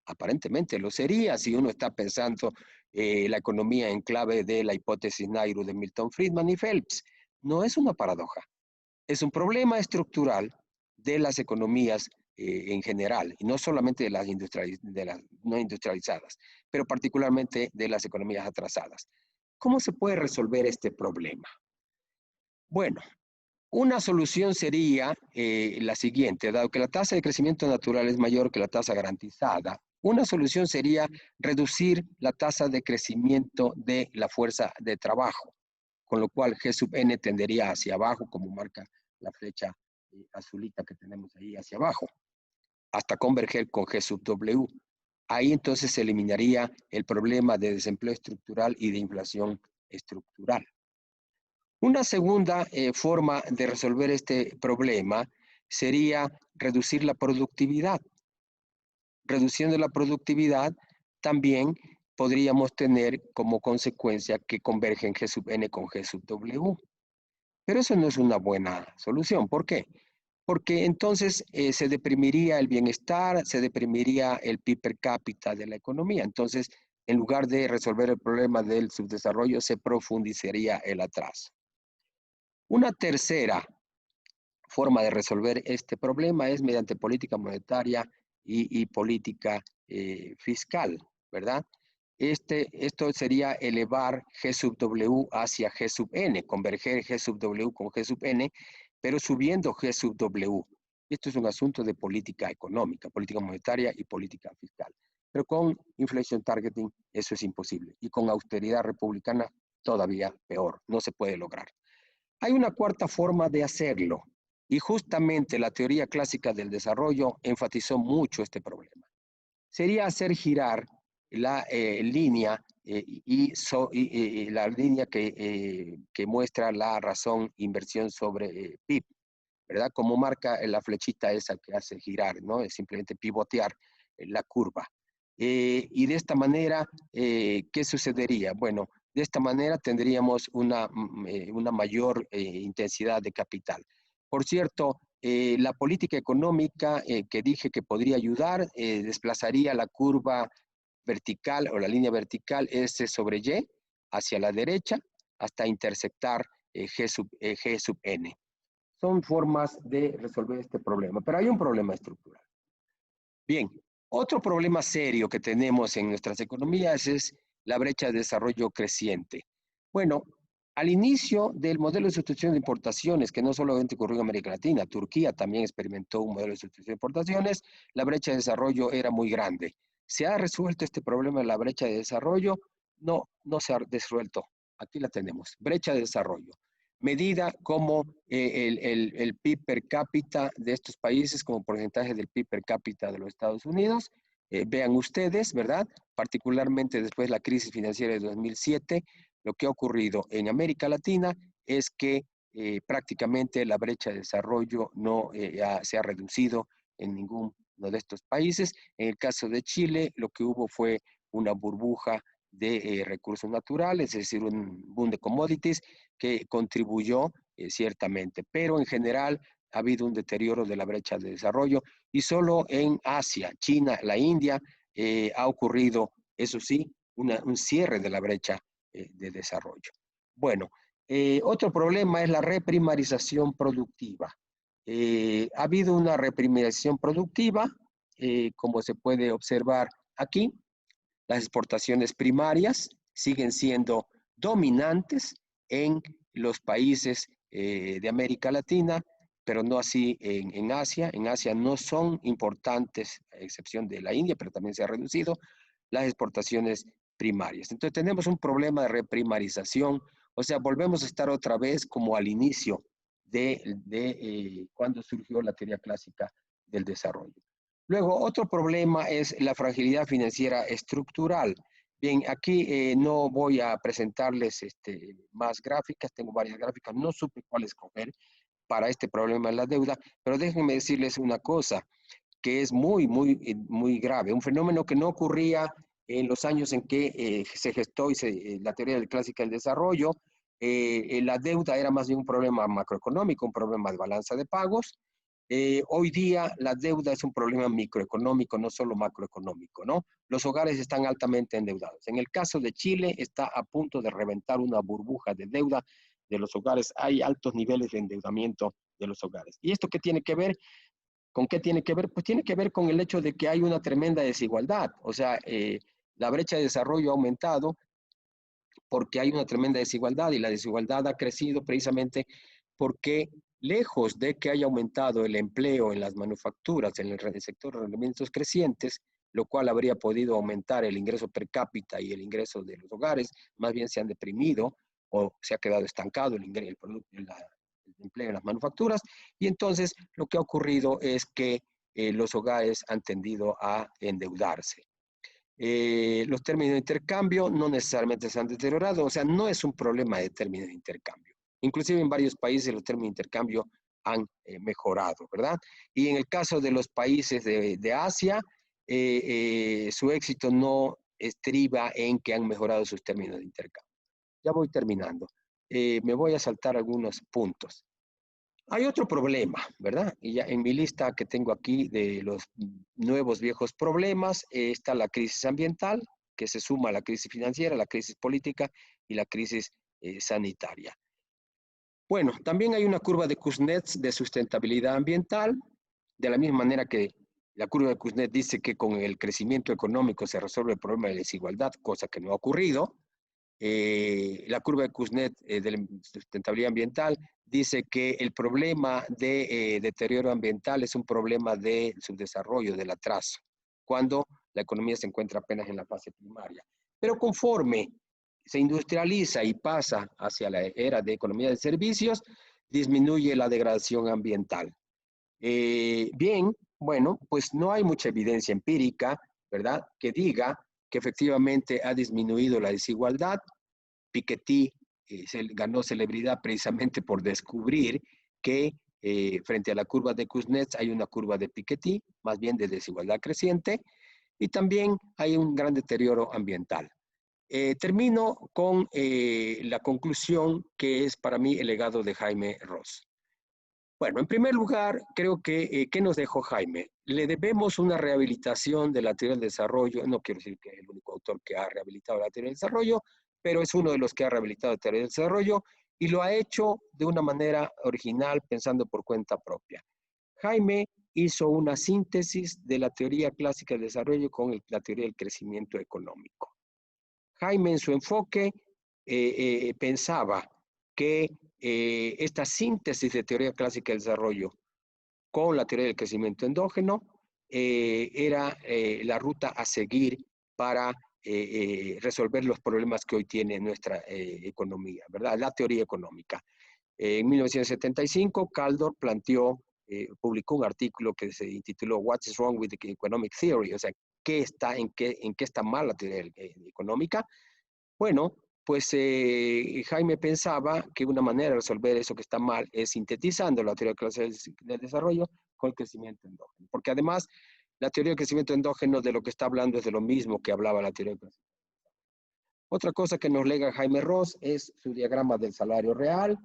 Aparentemente lo sería si uno está pensando la economía en clave de la hipótesis Nairu de Milton Friedman y Phelps. No es una paradoja, es un problema estructural de las economías en general, y no solamente de las no industrializadas, pero particularmente de las economías atrasadas. ¿Cómo se puede resolver este problema? Bueno, una solución sería la siguiente: dado que la tasa de crecimiento natural es mayor que la tasa garantizada, una solución sería reducir la tasa de crecimiento de la fuerza de trabajo, con lo cual G sub n tendería hacia abajo, como marca la flecha azulita que tenemos ahí hacia abajo, hasta converger con G sub w. Ahí entonces se eliminaría el problema de desempleo estructural y de inflación estructural. Una segunda forma de resolver este problema sería reducir la productividad. Reduciendo la productividad, también podríamos tener como consecuencia que convergen G sub n con G sub w. Pero eso no es una buena solución. ¿Por qué? Porque entonces se deprimiría el bienestar, se deprimiría el PIB per cápita de la economía. Entonces, en lugar de resolver el problema del subdesarrollo, se profundizaría el atraso. Una tercera forma de resolver este problema es mediante política monetaria y política fiscal, ¿verdad? Esto sería elevar G sub W hacia G sub N, converger G sub W con G sub N, pero subiendo G sub W. Esto es un asunto de política económica, política monetaria y política fiscal. Pero con inflation targeting eso es imposible. Y con austeridad republicana todavía peor, no se puede lograr. Hay una cuarta forma de hacerlo, y justamente la teoría clásica del desarrollo enfatizó mucho este problema. Sería hacer girar la línea la línea que muestra la razón inversión sobre PIB, ¿verdad? Como marca la flechita esa que hace girar, ¿no? Es simplemente pivotear la curva. Y de esta manera, ¿qué sucedería? Bueno, de esta manera tendríamos una mayor intensidad de capital. Por cierto, la política económica que dije que podría ayudar desplazaría la curva vertical o la línea vertical S sobre Y hacia la derecha hasta intersectar G sub N. Son formas de resolver este problema, pero hay un problema estructural. Bien, otro problema serio que tenemos en nuestras economías es la brecha de desarrollo creciente. Bueno, al inicio del modelo de sustitución de importaciones, que no solamente ocurrió en América Latina, Turquía también experimentó un modelo de sustitución de importaciones, la brecha de desarrollo era muy grande. ¿Se ha resuelto este problema de la brecha de desarrollo? No, no se ha resuelto. Aquí la tenemos, brecha de desarrollo. Medida como el PIB per cápita de estos países como porcentaje del PIB per cápita de los Estados Unidos. Vean ustedes, ¿verdad? Particularmente después de la crisis financiera de 2007, lo que ha ocurrido en América Latina es que prácticamente la brecha de desarrollo no se ha reducido en ninguno de estos países. En el caso de Chile, lo que hubo fue una burbuja de recursos naturales, es decir, un boom de commodities que contribuyó ciertamente, pero en general ha habido un deterioro de la brecha de desarrollo y solo en Asia, China, la India, ha ocurrido, eso sí, un cierre de la brecha de desarrollo. Bueno, otro problema es la reprimarización productiva. Ha habido una reprimarización productiva, como se puede observar aquí. Las exportaciones primarias siguen siendo dominantes en los países de América Latina, pero no así en Asia. En Asia no son importantes, a excepción de la India, pero también se ha reducido las exportaciones primarias. Entonces tenemos un problema de reprimarización, o sea, volvemos a estar otra vez como al inicio de cuando surgió la teoría clásica del desarrollo. Luego, otro problema es la fragilidad financiera estructural. Bien, aquí no voy a presentarles más gráficas, tengo varias gráficas, no supe cuál escoger para este problema de la deuda, pero déjenme decirles una cosa que es muy grave, un fenómeno que no ocurría en los años en que se gestó la teoría del clásica del desarrollo. La deuda era más bien un problema macroeconómico, un problema de balanza de pagos. Hoy día la deuda es un problema microeconómico, no solo macroeconómico, ¿no? Los hogares están altamente endeudados. En el caso de Chile está a punto de reventar una burbuja de deuda de los hogares. Hay altos niveles de endeudamiento de los hogares. ¿Y esto qué tiene que ver? ¿Con qué tiene que ver? Pues tiene que ver con el hecho de que hay una tremenda desigualdad. O sea, la brecha de desarrollo ha aumentado porque hay una tremenda desigualdad y la desigualdad ha crecido precisamente porque lejos de que haya aumentado el empleo en las manufacturas, en el sector de rendimientos crecientes, lo cual habría podido aumentar el ingreso per cápita y el ingreso de los hogares, más bien se han deprimido o se ha quedado estancado el empleo en las manufacturas, y entonces lo que ha ocurrido es que los hogares han tendido a endeudarse. Los términos de intercambio no necesariamente se han deteriorado, o sea, no es un problema de términos de intercambio. Inclusive en varios países los términos de intercambio han mejorado, ¿verdad? Y en el caso de los países de Asia, su éxito no estriba en que han mejorado sus términos de intercambio. Ya voy terminando. Me voy a saltar algunos puntos. Hay otro problema, ¿verdad? Y ya en mi lista que tengo aquí de los nuevos viejos problemas está la crisis ambiental, que se suma a la crisis financiera, la crisis política y la crisis sanitaria. Bueno, también hay una curva de Kuznets de sustentabilidad ambiental, de la misma manera que la curva de Kuznets dice que con el crecimiento económico se resuelve el problema de la desigualdad, cosa que no ha ocurrido. La curva de Kuznets de la sustentabilidad ambiental dice que el problema de deterioro ambiental es un problema de subdesarrollo, del atraso, cuando la economía se encuentra apenas en la fase primaria. Pero conforme se industrializa y pasa hacia la era de economía de servicios, disminuye la degradación ambiental. Bien, bueno, pues no hay mucha evidencia empírica, ¿verdad?, que diga que efectivamente ha disminuido la desigualdad. Piketty ganó celebridad precisamente por descubrir que frente a la curva de Kuznets hay una curva de Piketty, más bien de desigualdad creciente, y también hay un gran deterioro ambiental. Termino con la conclusión que es para mí el legado de Jaime Ross. Bueno, en primer lugar, creo que ¿qué nos dejó Jaime? Le debemos una rehabilitación de la teoría del desarrollo. No quiero decir que es el único autor que ha rehabilitado la teoría del desarrollo, pero es uno de los que ha rehabilitado la teoría del desarrollo y lo ha hecho de una manera original, pensando por cuenta propia. Jaime hizo una síntesis de la teoría clásica del desarrollo con la teoría del crecimiento económico. Jaime en su enfoque pensaba que esta síntesis de teoría clásica del desarrollo con la teoría del crecimiento endógeno era la ruta a seguir para resolver los problemas que hoy tiene nuestra economía, ¿verdad? La teoría económica. En 1975, Kaldor publicó un artículo que se intituló What is wrong with the economic theory? O sea, ¿en qué está mal la teoría económica? Bueno, pues Jaime pensaba que una manera de resolver eso que está mal es sintetizando la teoría del desarrollo con el crecimiento endógeno. Porque además, la teoría del crecimiento endógeno de lo que está hablando es de lo mismo que hablaba la teoría del crecimiento. Otra cosa que nos lega Jaime Ross es su diagrama del salario real,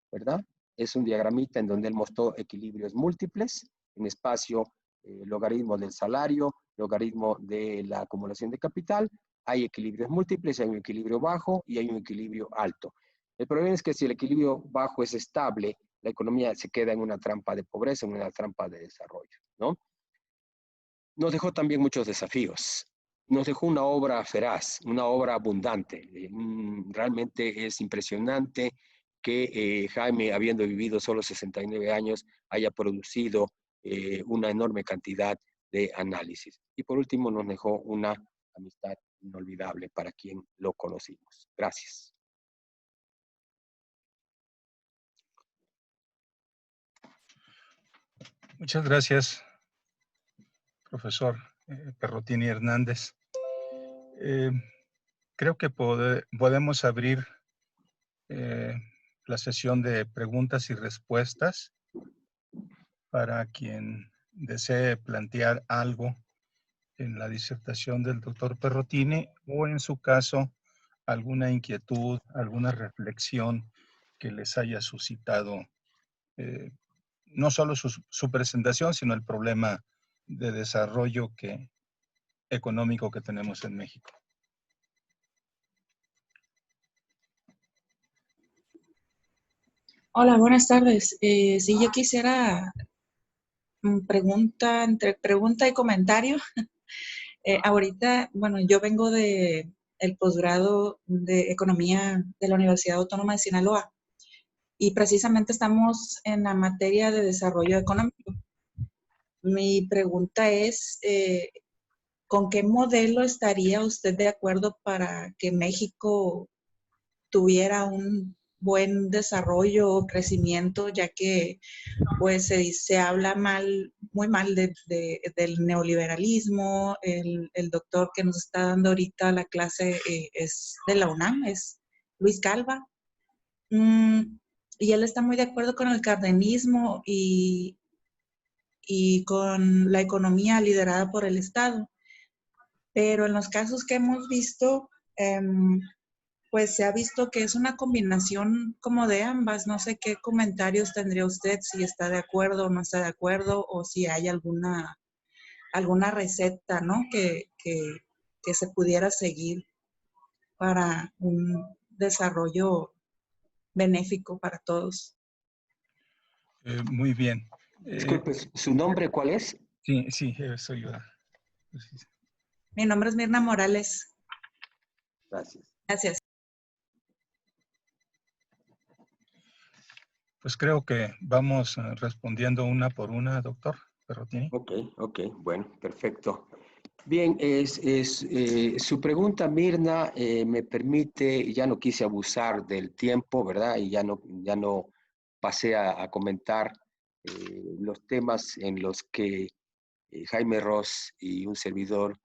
¿verdad? Es un diagramita en donde él mostró equilibrios múltiples en espacio, logaritmo del salario, logaritmo de la acumulación de capital. Hay equilibrios múltiples, hay un equilibrio bajo y hay un equilibrio alto. El problema es que si el equilibrio bajo es estable, la economía se queda en una trampa de pobreza, en una trampa de desarrollo, ¿no? Nos dejó también muchos desafíos. Nos dejó una obra feraz, una obra abundante. Realmente es impresionante que Jaime, habiendo vivido solo 69 años, haya producido una enorme cantidad de análisis. Y por último, nos dejó una amistad inolvidable para quien lo conocimos. Gracias. Muchas gracias, profesor Perrotini Hernández. Creo que podemos abrir la sesión de preguntas y respuestas para quien desee plantear algo en la disertación del doctor Perrotini o en su caso alguna inquietud, alguna reflexión que les haya suscitado no solo su presentación, sino el problema de desarrollo económico que tenemos en México. Hola, buenas tardes. Si yo quisiera entre pregunta y comentario. Ahorita, bueno, yo vengo de el posgrado de Economía de la Universidad Autónoma de Sinaloa y precisamente estamos en la materia de desarrollo económico. Mi pregunta es, ¿con qué modelo estaría usted de acuerdo para que México tuviera un buen desarrollo o crecimiento, ya que pues se habla muy mal del neoliberalismo? El doctor que nos está dando ahorita la clase es de la UNAM, es Luis Calva. Y él está muy de acuerdo con el cardenismo y con la economía liderada por el Estado. Pero en los casos que hemos visto, pues se ha visto que es una combinación como de ambas. No sé qué comentarios tendría usted, si está de acuerdo o no está de acuerdo, o si hay alguna receta, ¿no? que se pudiera seguir para un desarrollo benéfico para todos. Muy bien. Disculpe, ¿su nombre cuál es? Sí, soy yo. Mi nombre es Mirna Morales. Gracias. Gracias. Pues creo que vamos respondiendo una por una, doctor Perrotini. Ok, bueno, perfecto. Bien, su pregunta, Mirna, me permite, ya no quise abusar del tiempo, ¿verdad? Y ya no pasé a comentar los temas en los que Jaime Ross y un servidor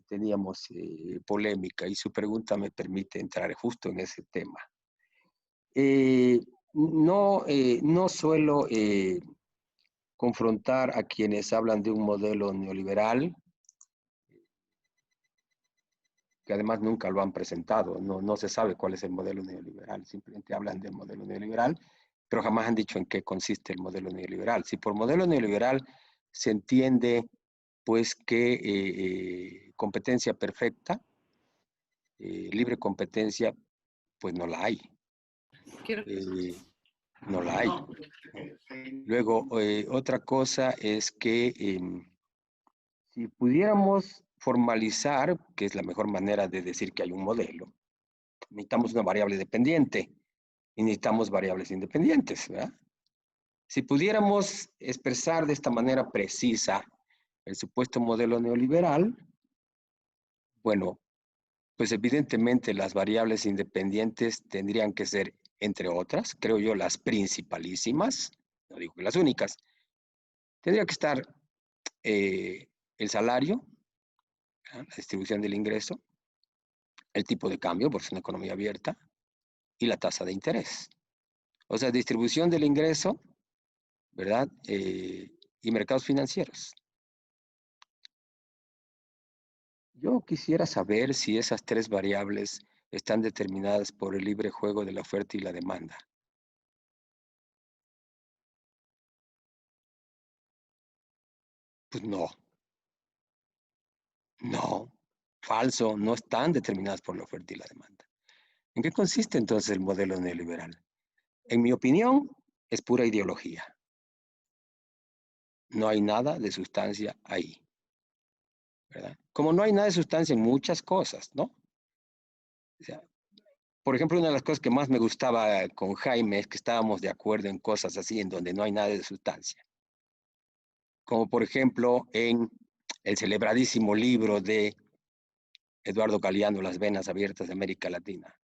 teníamos polémica, y su pregunta me permite entrar justo en ese tema. No suelo confrontar a quienes hablan de un modelo neoliberal, que además nunca lo han presentado. No se sabe cuál es el modelo neoliberal, simplemente hablan del modelo neoliberal, pero jamás han dicho en qué consiste el modelo neoliberal. Si por modelo neoliberal se entiende pues que competencia perfecta, libre competencia, pues no la hay. No la hay. Luego, otra cosa es que si pudiéramos formalizar, que es la mejor manera de decir que hay un modelo, necesitamos una variable dependiente y necesitamos variables independientes, ¿verdad? Si pudiéramos expresar de esta manera precisa el supuesto modelo neoliberal, bueno, pues evidentemente las variables independientes tendrían que ser, entre otras, creo yo, las principalísimas, no digo que las únicas. Tendría que estar el salario, la distribución del ingreso, el tipo de cambio, porque es una economía abierta, y la tasa de interés. O sea, distribución del ingreso, ¿verdad? Y mercados financieros. Yo quisiera saber si esas tres variables están determinadas por el libre juego de la oferta y la demanda. Pues no. No, falso, no están determinadas por la oferta y la demanda. ¿En qué consiste entonces el modelo neoliberal? En mi opinión, es pura ideología. No hay nada de sustancia ahí, ¿verdad? Como no hay nada de sustancia en muchas cosas, ¿no? O sea, por ejemplo, una de las cosas que más me gustaba con Jaime es que estábamos de acuerdo en cosas así en donde no hay nada de sustancia. Como por ejemplo en el celebradísimo libro de Eduardo Galeano, Las venas abiertas de América Latina.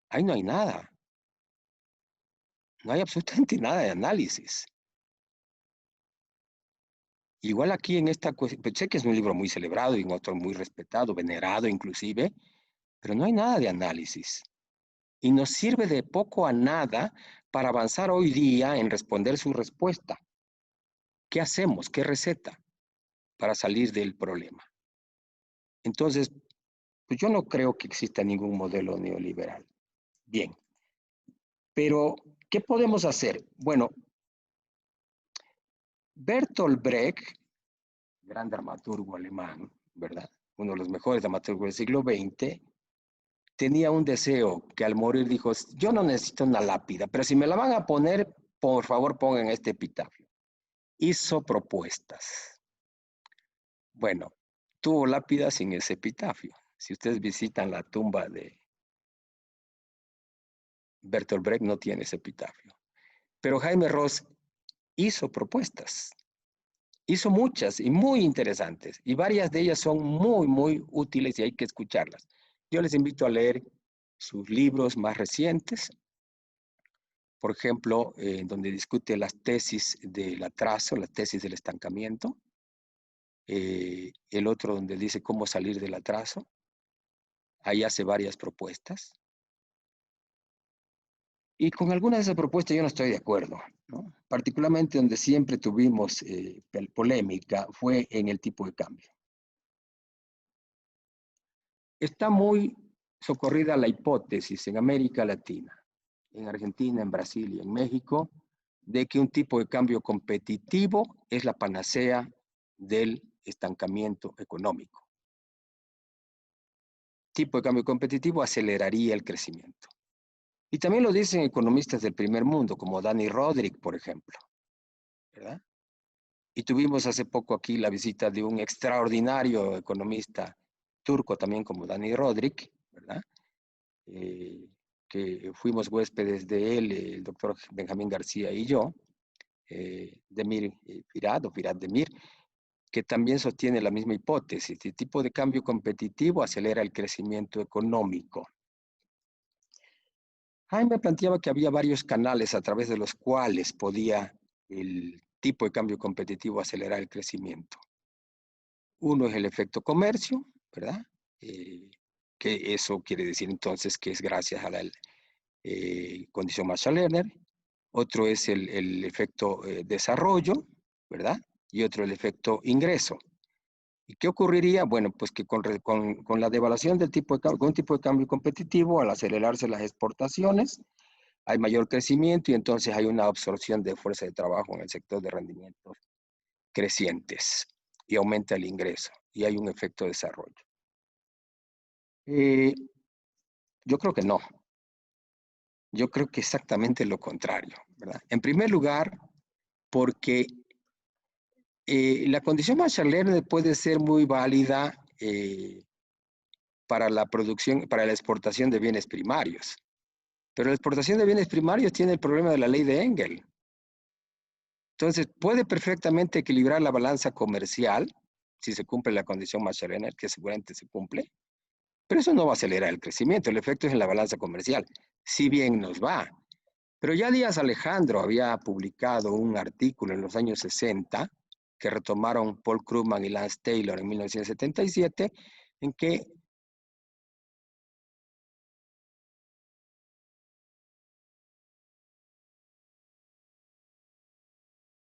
Ahí no hay nada. No hay absolutamente nada de análisis. Igual aquí en esta cuestión, sé que es un libro muy celebrado y un autor muy respetado, venerado inclusive, pero no hay nada de análisis. Y nos sirve de poco a nada para avanzar hoy día en responder su respuesta. ¿Qué hacemos? ¿Qué receta para salir del problema? Entonces, pues yo no creo que exista ningún modelo neoliberal. Bien, pero ¿qué podemos hacer? Bueno, Bertolt Brecht, gran dramaturgo alemán, ¿verdad? Uno de los mejores dramaturgos del siglo XX, tenía un deseo que al morir dijo, yo no necesito una lápida, pero si me la van a poner, por favor pongan este epitafio. Hizo propuestas. Bueno, tuvo lápida sin ese epitafio. Si ustedes visitan la tumba de Bertolt Brecht, no tiene ese epitafio. Pero Jaime Ross hizo propuestas. Hizo muchas y muy interesantes. Y varias de ellas son muy, muy útiles y hay que escucharlas. Yo les invito a leer sus libros más recientes. Por ejemplo, donde discute las tesis del atraso, las tesis del estancamiento. El otro donde dice cómo salir del atraso. Ahí hace varias propuestas. Y con algunas de esas propuestas yo no estoy de acuerdo, ¿no? Particularmente donde siempre tuvimos polémica fue en el tipo de cambio. Está muy socorrida la hipótesis en América Latina, en Argentina, en Brasil y en México, de que un tipo de cambio competitivo es la panacea del estancamiento económico. Tipo de cambio competitivo aceleraría el crecimiento. Y también lo dicen economistas del primer mundo, como Dani Rodrik, por ejemplo, ¿verdad? Y tuvimos hace poco aquí la visita de un extraordinario economista turco también como Dani Rodrik, ¿verdad? Que fuimos huéspedes de él, el doctor Benjamín García y yo, Demir Firat o Firat Demir, que también sostiene la misma hipótesis. El tipo de cambio competitivo acelera el crecimiento económico. Jaime planteaba que había varios canales a través de los cuales podía el tipo de cambio competitivo acelerar el crecimiento. Uno es el efecto comercio, ¿verdad? Que eso quiere decir entonces que es gracias a la condición Marshall-Lerner. Otro es el efecto desarrollo, ¿verdad? Y otro el efecto ingreso. ¿Y qué ocurriría? Bueno, pues que con la devaluación del tipo de cambio, con un tipo de cambio competitivo, al acelerarse las exportaciones, hay mayor crecimiento y entonces hay una absorción de fuerza de trabajo en el sector de rendimientos crecientes y aumenta el ingreso y hay un efecto de desarrollo. Yo creo que no. Yo creo que exactamente lo contrario, ¿verdad? En primer lugar, porque la condición Marshall-Lerner puede ser muy válida para la producción, para la exportación de bienes primarios. Pero la exportación de bienes primarios tiene el problema de la ley de Engel. Entonces, puede perfectamente equilibrar la balanza comercial si se cumple la condición Marshall-Lerner, que seguramente se cumple, pero eso no va a acelerar el crecimiento. El efecto es en la balanza comercial, si bien nos va. Pero ya Díaz Alejandro había publicado un artículo en los años 60 que retomaron Paul Krugman y Lance Taylor en 1977, en que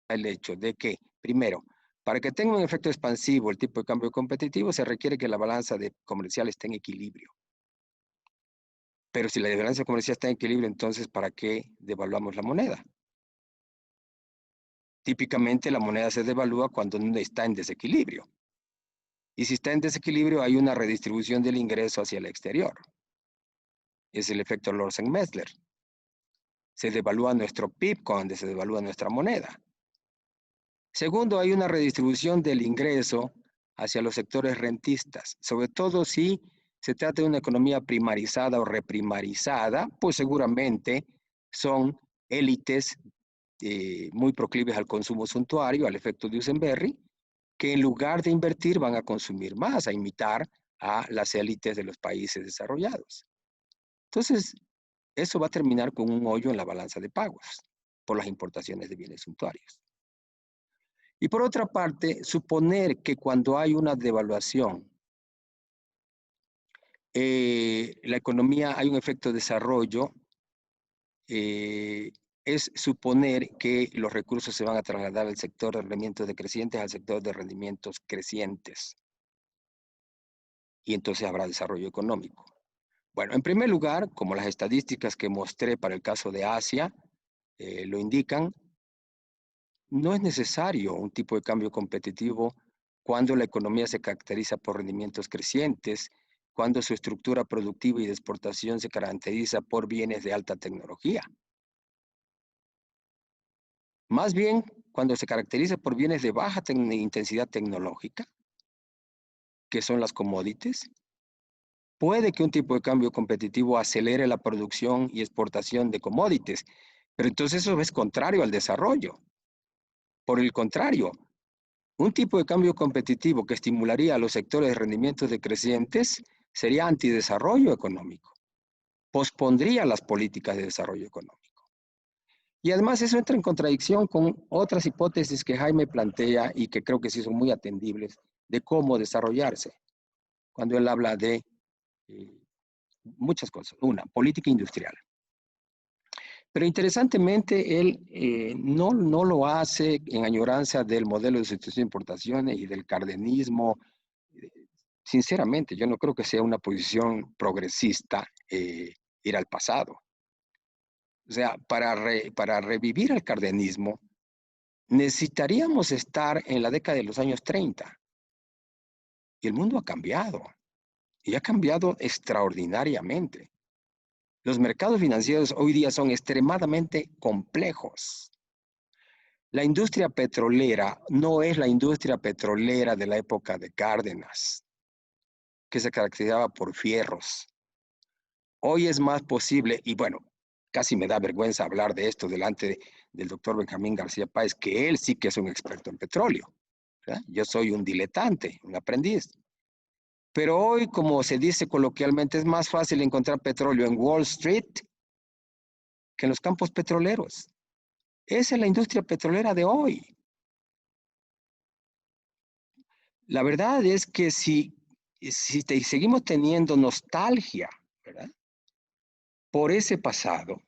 el hecho de que, primero, para que tenga un efecto expansivo el tipo de cambio competitivo, se requiere que la balanza comercial esté en equilibrio. Pero si la balanza comercial está en equilibrio, entonces, ¿para qué devaluamos la moneda? Típicamente la moneda se devalúa cuando no está en desequilibrio. Y si está en desequilibrio, hay una redistribución del ingreso hacia el exterior. Es el efecto Lorsen-Messler. Se devalúa nuestro PIB cuando se devalúa nuestra moneda. Segundo, hay una redistribución del ingreso hacia los sectores rentistas, sobre todo si se trata de una economía primarizada o reprimarizada, pues seguramente son élites muy proclives al consumo suntuario, al efecto de Duesenberry, que en lugar de invertir van a consumir más, a imitar a las élites de los países desarrollados. Entonces, eso va a terminar con un hoyo en la balanza de pagos por las importaciones de bienes suntuarios. Y por otra parte, suponer que cuando hay una devaluación, la economía, hay un efecto de desarrollo, es suponer que los recursos se van a trasladar del sector de rendimientos decrecientes al sector de rendimientos crecientes. Y entonces habrá desarrollo económico. Bueno, en primer lugar, como las estadísticas que mostré para el caso de Asia lo indican, no es necesario un tipo de cambio competitivo cuando la economía se caracteriza por rendimientos crecientes, cuando su estructura productiva y de exportación se caracteriza por bienes de alta tecnología. Más bien, cuando se caracteriza por bienes de baja intensidad tecnológica, que son las commodities, puede que un tipo de cambio competitivo acelere la producción y exportación de commodities, pero entonces eso es contrario al desarrollo. Por el contrario, un tipo de cambio competitivo que estimularía a los sectores de rendimientos decrecientes sería antidesarrollo económico, pospondría las políticas de desarrollo económico. Y además eso entra en contradicción con otras hipótesis que Jaime plantea y que creo que sí son muy atendibles de cómo desarrollarse. Cuando él habla de muchas cosas. Una, política industrial. Pero interesantemente, él no lo hace en añoranza del modelo de sustitución de importaciones y del cardenismo. Sinceramente, yo no creo que sea una posición progresista ir al pasado. O sea, para revivir el cardenismo, necesitaríamos estar en la década de los años 30. Y el mundo ha cambiado. Y ha cambiado extraordinariamente. Los mercados financieros hoy día son extremadamente complejos. La industria petrolera no es la industria petrolera de la época de Cárdenas, que se caracterizaba por fierros. Hoy es más posible, y bueno, casi me da vergüenza hablar de esto delante del doctor Benjamín García Páez, que él sí que es un experto en petróleo, ¿verdad? Yo soy un diletante, un aprendiz. Pero hoy, como se dice coloquialmente, es más fácil encontrar petróleo en Wall Street que en los campos petroleros. Esa es la industria petrolera de hoy. La verdad es que si seguimos teniendo nostalgia, ¿verdad?, por ese pasado,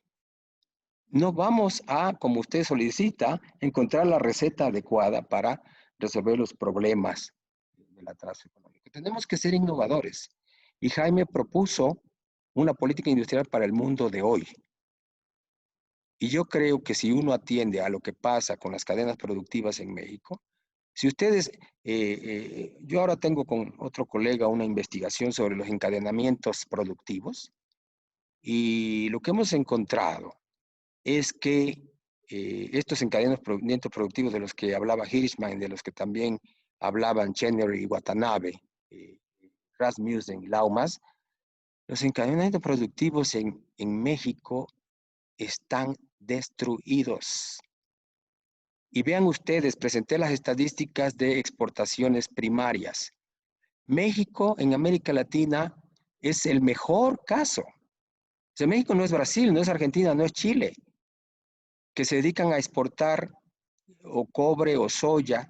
no vamos a, como usted solicita, encontrar la receta adecuada para resolver los problemas del atraso económico. Tenemos que ser innovadores. Y Jaime propuso una política industrial para el mundo de hoy. Y yo creo que si uno atiende a lo que pasa con las cadenas productivas en México, si ustedes, yo ahora tengo con otro colega una investigación sobre los encadenamientos productivos y lo que hemos encontrado es que estos encadenamientos productivos de los que hablaba Hirschman, de los que también hablaban Chenery y Watanabe, Rasmussen y Laumas, los encadenamientos productivos en México están destruidos. Y vean ustedes, presenté las estadísticas de exportaciones primarias. México en América Latina es el mejor caso. O sea, México no es Brasil, no es Argentina, no es Chile, que se dedican a exportar o cobre o soya.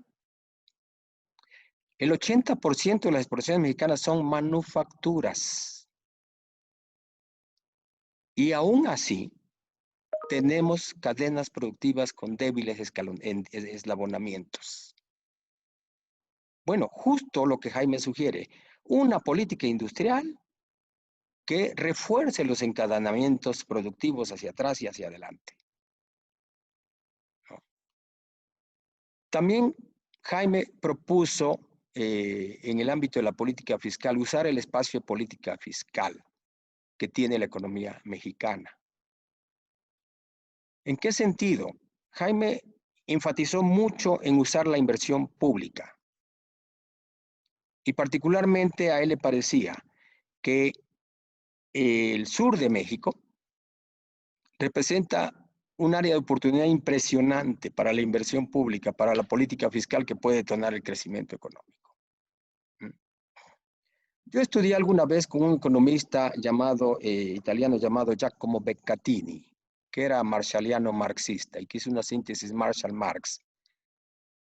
El 80% de las exportaciones mexicanas son manufacturas. Y aún así, tenemos cadenas productivas con débiles eslabonamientos. Bueno, justo lo que Jaime sugiere, una política industrial que refuerce los encadenamientos productivos hacia atrás y hacia adelante. ¿No? También Jaime propuso en el ámbito de la política fiscal usar el espacio de política fiscal que tiene la economía mexicana. ¿En qué sentido? Jaime enfatizó mucho en usar la inversión pública. Y particularmente a él le parecía que el sur de México representa un área de oportunidad impresionante para la inversión pública, para la política fiscal que puede detonar el crecimiento económico. Yo estudié alguna vez con un economista italiano llamado Giacomo Beccatini, que era marshalliano marxista y que hizo una síntesis Marshall Marx.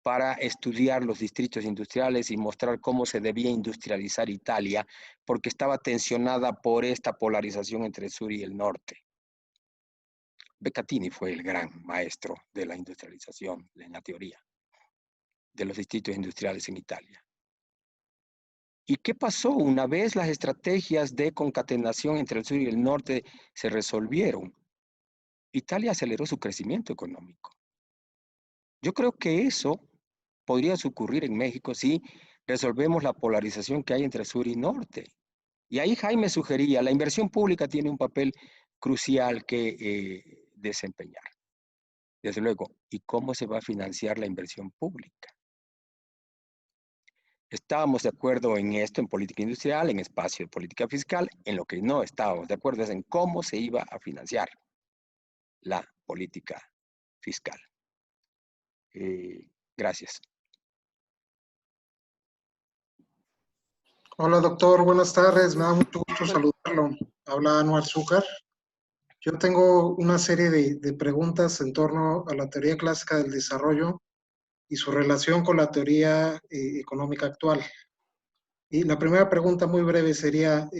para estudiar los distritos industriales y mostrar cómo se debía industrializar Italia, porque estaba tensionada por esta polarización entre el sur y el norte. Beccatini fue el gran maestro de la industrialización, en la teoría, de los distritos industriales en Italia. ¿Y qué pasó? Una vez las estrategias de concatenación entre el sur y el norte se resolvieron, Italia aceleró su crecimiento económico. Yo creo que eso podría ocurrir en México si resolvemos la polarización que hay entre sur y norte. Y ahí Jaime sugería, la inversión pública tiene un papel crucial que desempeñar. Desde luego, ¿y cómo se va a financiar la inversión pública? Estábamos de acuerdo en esto, en política industrial, en espacio de política fiscal. En lo que no estábamos de acuerdo es en cómo se iba a financiar la política fiscal. Gracias. Hola doctor, buenas tardes, me da mucho gusto saludarlo. Habla Anuar Zúcar. Yo tengo una serie de preguntas en torno a la teoría clásica del desarrollo y su relación con la teoría económica actual. Y la primera pregunta muy breve sería,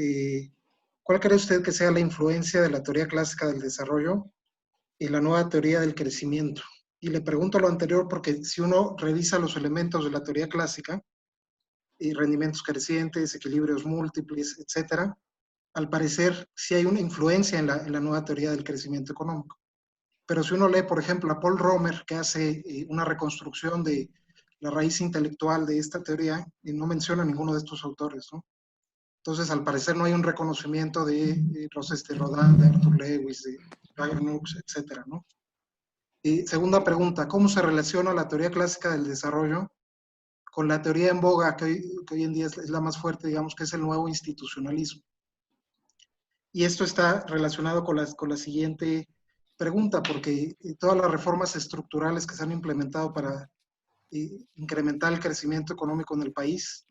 ¿cuál cree usted que sea la influencia de la teoría clásica del desarrollo y la nueva teoría del crecimiento? Y le pregunto lo anterior porque si uno revisa los elementos de la teoría clásica, y rendimientos crecientes, equilibrios múltiples, etcétera, al parecer sí hay una influencia en la nueva teoría del crecimiento económico. Pero si uno lee, por ejemplo, a Paul Romer, que hace una reconstrucción de la raíz intelectual de esta teoría, y no menciona a ninguno de estos autores, ¿no? Entonces, al parecer no hay un reconocimiento de Roces de Rodin, de Arthur Lewis, de Ryan Hooks, etcétera, ¿no? Y segunda pregunta, ¿cómo se relaciona la teoría clásica del desarrollo con la teoría en boga que hoy en día es la más fuerte, digamos, que es el nuevo institucionalismo? Y esto está relacionado con la siguiente pregunta, porque todas las reformas estructurales que se han implementado para incrementar el crecimiento económico en el país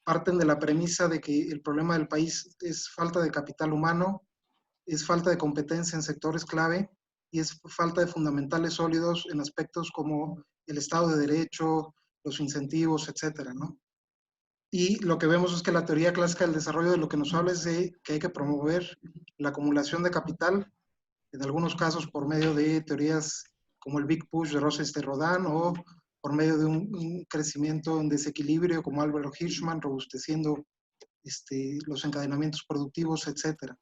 parten de la premisa de que el problema del país es falta de capital humano, es falta de competencia en sectores clave y es falta de fundamentales sólidos en aspectos como el Estado de Derecho, los incentivos, etcétera, ¿no? Y lo que vemos es que la teoría clásica del desarrollo de lo que nos habla es de que hay que promover la acumulación de capital, en algunos casos por medio de teorías como el Big Push de Roces de Rodin o por medio de un crecimiento en desequilibrio como Albert Hirschman, robusteciendo los encadenamientos productivos, etcétera.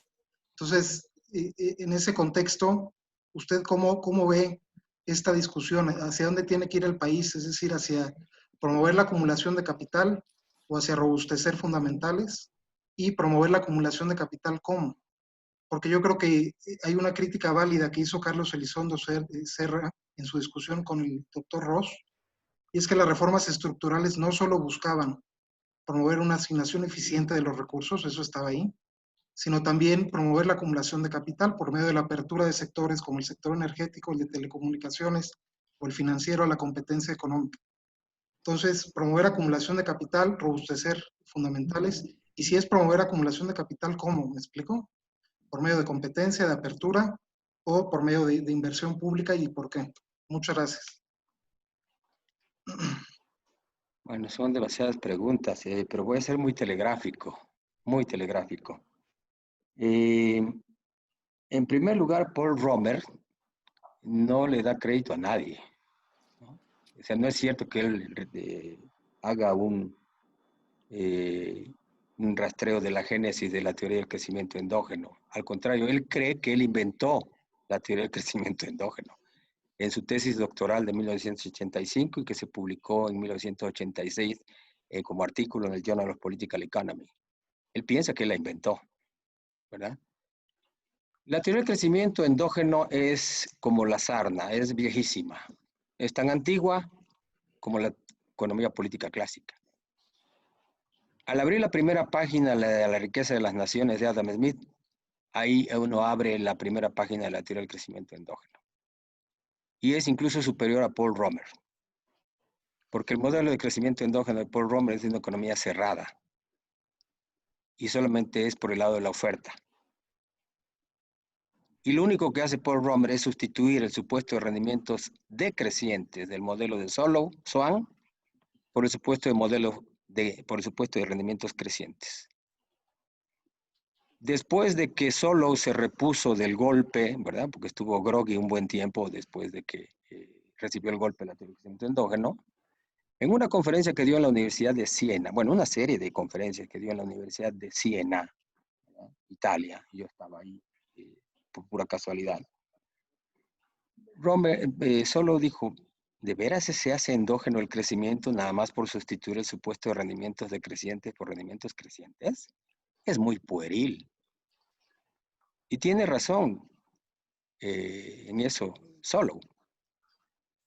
Entonces, en ese contexto, ¿usted cómo ve esta discusión? ¿Hacia dónde tiene que ir el país? Es decir, ¿hacia promover la acumulación de capital o hacia robustecer fundamentales? Y promover la acumulación de capital, ¿cómo? Porque yo creo que hay una crítica válida que hizo Carlos Elizondo Serra en su discusión con el doctor Ross, y es que las reformas estructurales no solo buscaban promover una asignación eficiente de los recursos, eso estaba ahí, sino también promover la acumulación de capital por medio de la apertura de sectores como el sector energético, el de telecomunicaciones o el financiero a la competencia económica. Entonces, promover acumulación de capital, robustecer fundamentales, y si es promover acumulación de capital, ¿cómo? ¿Me explico? ¿Por medio de competencia, de apertura o por medio de inversión pública y por qué? Muchas gracias. Bueno, son demasiadas preguntas, pero voy a ser muy telegráfico, muy telegráfico. En primer lugar, Paul Romer no le da crédito a nadie, ¿no? O sea, no es cierto que él haga un rastreo de la génesis de la teoría del crecimiento endógeno. Al contrario, él cree que él inventó la teoría del crecimiento endógeno en su tesis doctoral de 1985 y que se publicó en 1986 como artículo en el Journal of Political Economy. Él piensa que él la inventó, ¿verdad? La teoría del crecimiento endógeno es como la sarna, es viejísima. Es tan antigua como la economía política clásica. Al abrir la primera página de la riqueza de las naciones de Adam Smith, ahí uno abre la primera página de la teoría del crecimiento endógeno. Y es incluso superior a Paul Romer. Porque el modelo de crecimiento endógeno de Paul Romer es de una economía cerrada. Y solamente es por el lado de la oferta. Y lo único que hace Paul Romer es sustituir el supuesto de rendimientos decrecientes del modelo de Swan por el supuesto de rendimientos crecientes. Después de que Solow se repuso del golpe, ¿verdad? Porque estuvo groggy un buen tiempo después de que recibió el golpe de la teoría del crecimiento endógeno, en una conferencia que dio en la Universidad de Siena, bueno, una serie de conferencias que dio en la Universidad de Siena, ¿verdad? Italia, yo estaba ahí por pura casualidad. Solow dijo, ¿de veras se hace endógeno el crecimiento nada más por sustituir el supuesto de rendimientos decrecientes por rendimientos crecientes? Es muy pueril. Y tiene razón en eso Solow.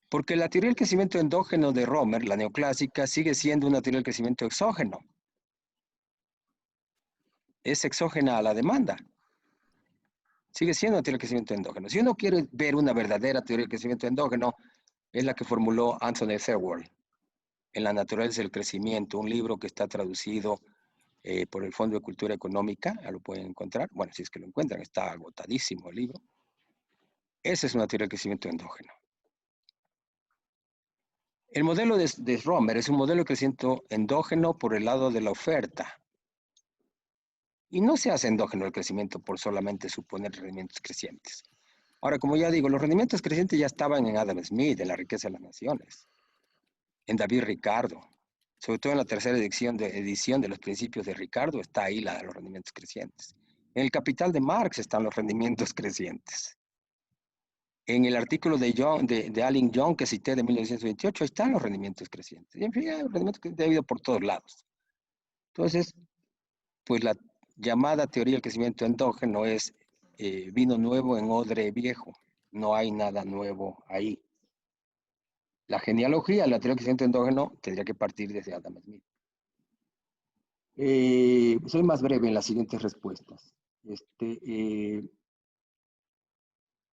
Porque la teoría del crecimiento endógeno de Romer, la neoclásica, sigue siendo una teoría del crecimiento exógeno. Es exógena a la demanda. Sigue siendo una teoría del crecimiento endógeno. Si uno quiere ver una verdadera teoría del crecimiento endógeno, es la que formuló Anthony Seward en La naturaleza del crecimiento, un libro que está traducido por el Fondo de Cultura Económica, ya lo pueden encontrar. Bueno, si es que lo encuentran, está agotadísimo el libro. Esa es una teoría del crecimiento endógeno. El modelo de Romer es un modelo de crecimiento endógeno por el lado de la oferta. Y no se hace endógeno el crecimiento por solamente suponer rendimientos crecientes. Ahora, como ya digo, los rendimientos crecientes ya estaban en Adam Smith, en La riqueza de las naciones, en David Ricardo, sobre todo en la tercera edición de los principios de Ricardo, está ahí la de los rendimientos crecientes. En el Capital de Marx están los rendimientos crecientes. En el artículo de Allen Young que cité de 1928, están los rendimientos crecientes. Y en fin, hay rendimientos que han habido por todos lados. Entonces, pues la llamada teoría del crecimiento endógeno es vino nuevo en odre viejo. No hay nada nuevo ahí. La genealogía de la teoría del crecimiento endógeno tendría que partir desde Adam Smith. Soy más breve en las siguientes respuestas.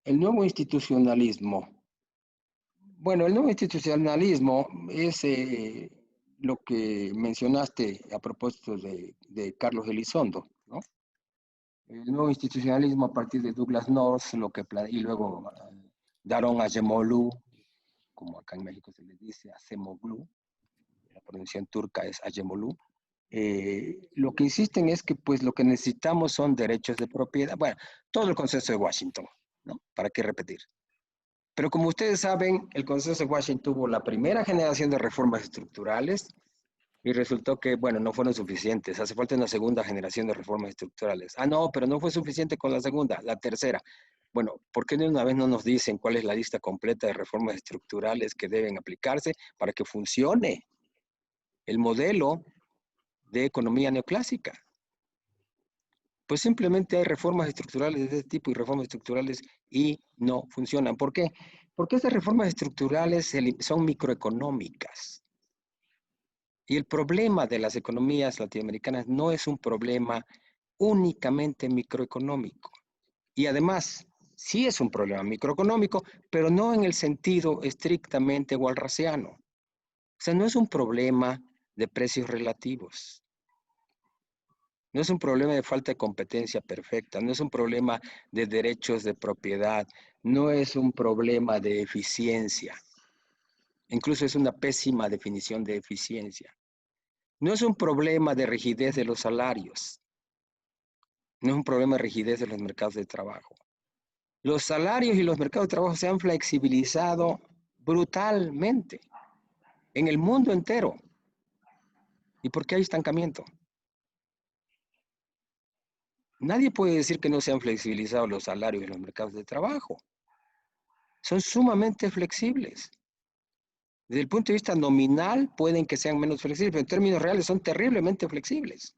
El nuevo institucionalismo. Bueno, el nuevo institucionalismo es lo que mencionaste a propósito de Carlos Elizondo, ¿no? El nuevo institucionalismo a partir de Douglas North, y luego Daron Acemoglu, como acá en México se le dice, Acemoglu, la pronunciación turca es Acemoglu. Lo que insisten es que pues lo que necesitamos son derechos de propiedad. Bueno, todo el consenso de Washington, ¿no? ¿Para qué repetir? Pero como ustedes saben, el consenso de Washington tuvo la primera generación de reformas estructurales y resultó que, bueno, no fueron suficientes. Hace falta una segunda generación de reformas estructurales. Ah, no, pero no fue suficiente con la segunda, la tercera. Bueno, ¿por qué de una vez no nos dicen cuál es la lista completa de reformas estructurales que deben aplicarse para que funcione el modelo de economía neoclásica? Pues simplemente hay reformas estructurales de este tipo y reformas estructurales y no funcionan. ¿Por qué? Porque estas reformas estructurales son microeconómicas. Y el problema de las economías latinoamericanas no es un problema únicamente microeconómico. Y además, sí es un problema microeconómico, pero no en el sentido estrictamente walrasiano. O sea, no es un problema de precios relativos. No es un problema de falta de competencia perfecta, no es un problema de derechos de propiedad, no es un problema de eficiencia. Incluso es una pésima definición de eficiencia. No es un problema de rigidez de los salarios. No es un problema de rigidez de los mercados de trabajo. Los salarios y los mercados de trabajo se han flexibilizado brutalmente en el mundo entero. ¿Y por qué hay estancamiento? Nadie puede decir que no se han flexibilizado los salarios y los mercados de trabajo. Son sumamente flexibles. Desde el punto de vista nominal pueden que sean menos flexibles, pero en términos reales son terriblemente flexibles.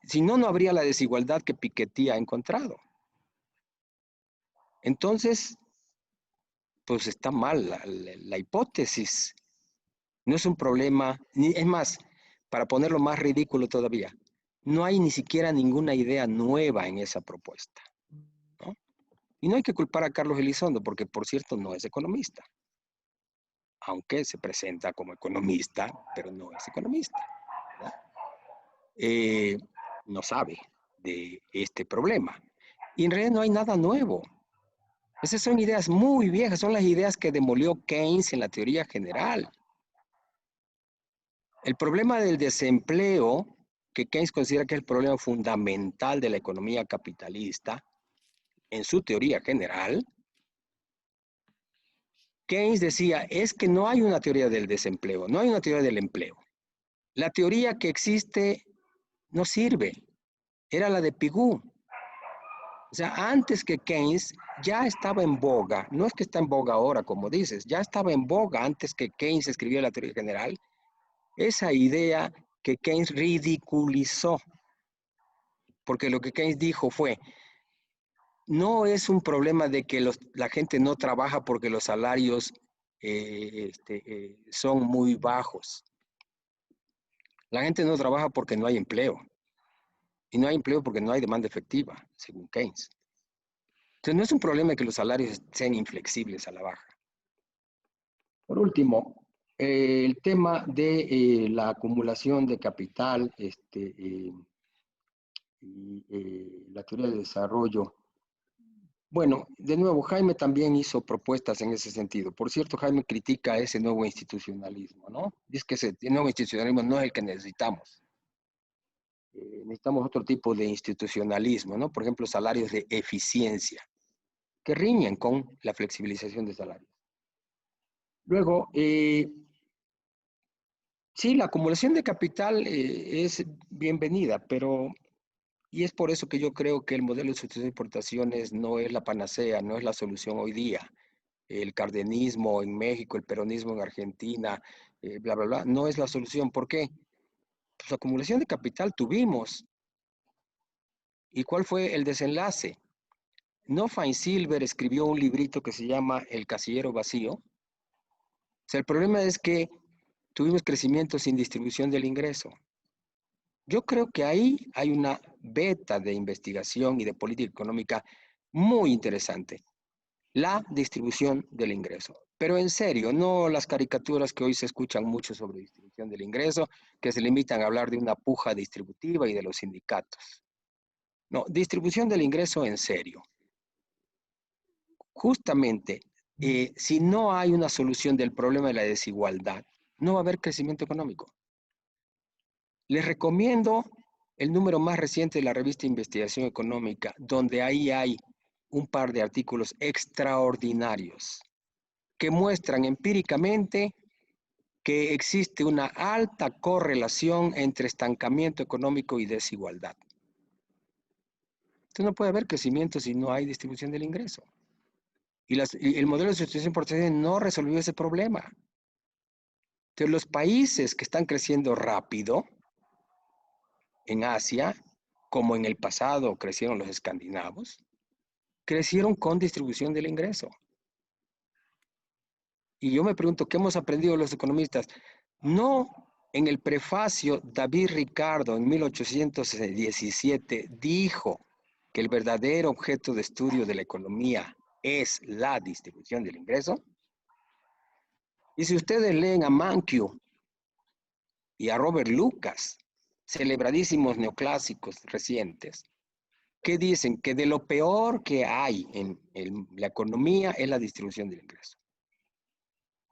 Si no, no habría la desigualdad que Piketty ha encontrado. Entonces, pues está mal la hipótesis. No es un problema, es más, para ponerlo más ridículo todavía, no hay ni siquiera ninguna idea nueva en esa propuesta, ¿no? Y no hay que culpar a Carlos Elizondo, porque por cierto no es economista. Aunque se presenta como economista, pero no es economista, ¿verdad? No sabe de este problema. Y en realidad no hay nada nuevo. Esas son ideas muy viejas, son las ideas que demolió Keynes en la teoría general. El problema del desempleo, que Keynes considera que es el problema fundamental de la economía capitalista, en su teoría general, Keynes decía, es que no hay una teoría del desempleo, no hay una teoría del empleo. La teoría que existe no sirve, era la de Pigou. O sea, antes que Keynes ya estaba en boga, no es que está en boga ahora, como dices, ya estaba en boga antes que Keynes escribió la teoría general, esa idea que Keynes ridiculizó, porque lo que Keynes dijo fue, no es un problema de que la gente no trabaja porque los salarios son muy bajos. La gente no trabaja porque no hay empleo. Y no hay empleo porque no hay demanda efectiva, según Keynes. Entonces no es un problema que los salarios sean inflexibles a la baja. Por último, el tema de la acumulación de capital y la teoría del desarrollo. Bueno, de nuevo, Jaime también hizo propuestas en ese sentido. Por cierto, Jaime critica ese nuevo institucionalismo, ¿no? Dice que ese nuevo institucionalismo no es el que necesitamos. Necesitamos otro tipo de institucionalismo, ¿no? Por ejemplo, salarios de eficiencia, que riñen con la flexibilización de salarios. Luego, sí, la acumulación de capital es bienvenida, pero, y es por eso que yo creo que el modelo de sustitución de importaciones no es la panacea, no es la solución hoy día. El cardenismo en México, el peronismo en Argentina, bla, bla, bla, no es la solución. ¿Por qué? Pues acumulación de capital tuvimos. ¿Y cuál fue el desenlace? No Feinsilber escribió un librito que se llama El casillero vacío. O sea, el problema es que tuvimos crecimiento sin distribución del ingreso. Yo creo que ahí hay una beta de investigación y de política económica muy interesante. La distribución del ingreso. Pero en serio, no las caricaturas que hoy se escuchan mucho sobre distribución del ingreso, que se limitan a hablar de una puja distributiva y de los sindicatos. No, distribución del ingreso en serio. Justamente, si no hay una solución del problema de la desigualdad, no va a haber crecimiento económico. Les recomiendo el número más reciente de la revista Investigación Económica, donde ahí hay un par de artículos extraordinarios que muestran empíricamente que existe una alta correlación entre estancamiento económico y desigualdad. Entonces no puede haber crecimiento si no hay distribución del ingreso. Y el modelo de sustitución por excelencia no resolvió ese problema. Entonces los países que están creciendo rápido en Asia, como en el pasado crecieron los escandinavos, crecieron con distribución del ingreso. Y yo me pregunto, ¿qué hemos aprendido los economistas? No, en el prefacio, David Ricardo en 1817 dijo que el verdadero objeto de estudio de la economía es la distribución del ingreso. Y si ustedes leen a Mankiw y a Robert Lucas, celebradísimos neoclásicos recientes, que dicen que de lo peor que hay en la economía es la distribución del ingreso.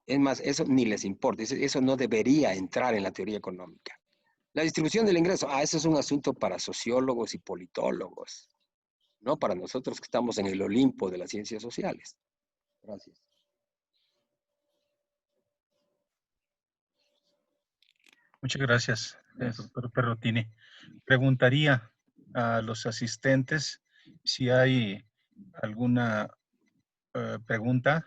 Es más, eso ni les importa, eso no debería entrar en la teoría económica. La distribución del ingreso, eso es un asunto para sociólogos y politólogos, no para nosotros que estamos en el Olimpo de las ciencias sociales. Gracias. Muchas gracias, doctor Perrotini. Preguntaría a los asistentes si hay alguna pregunta.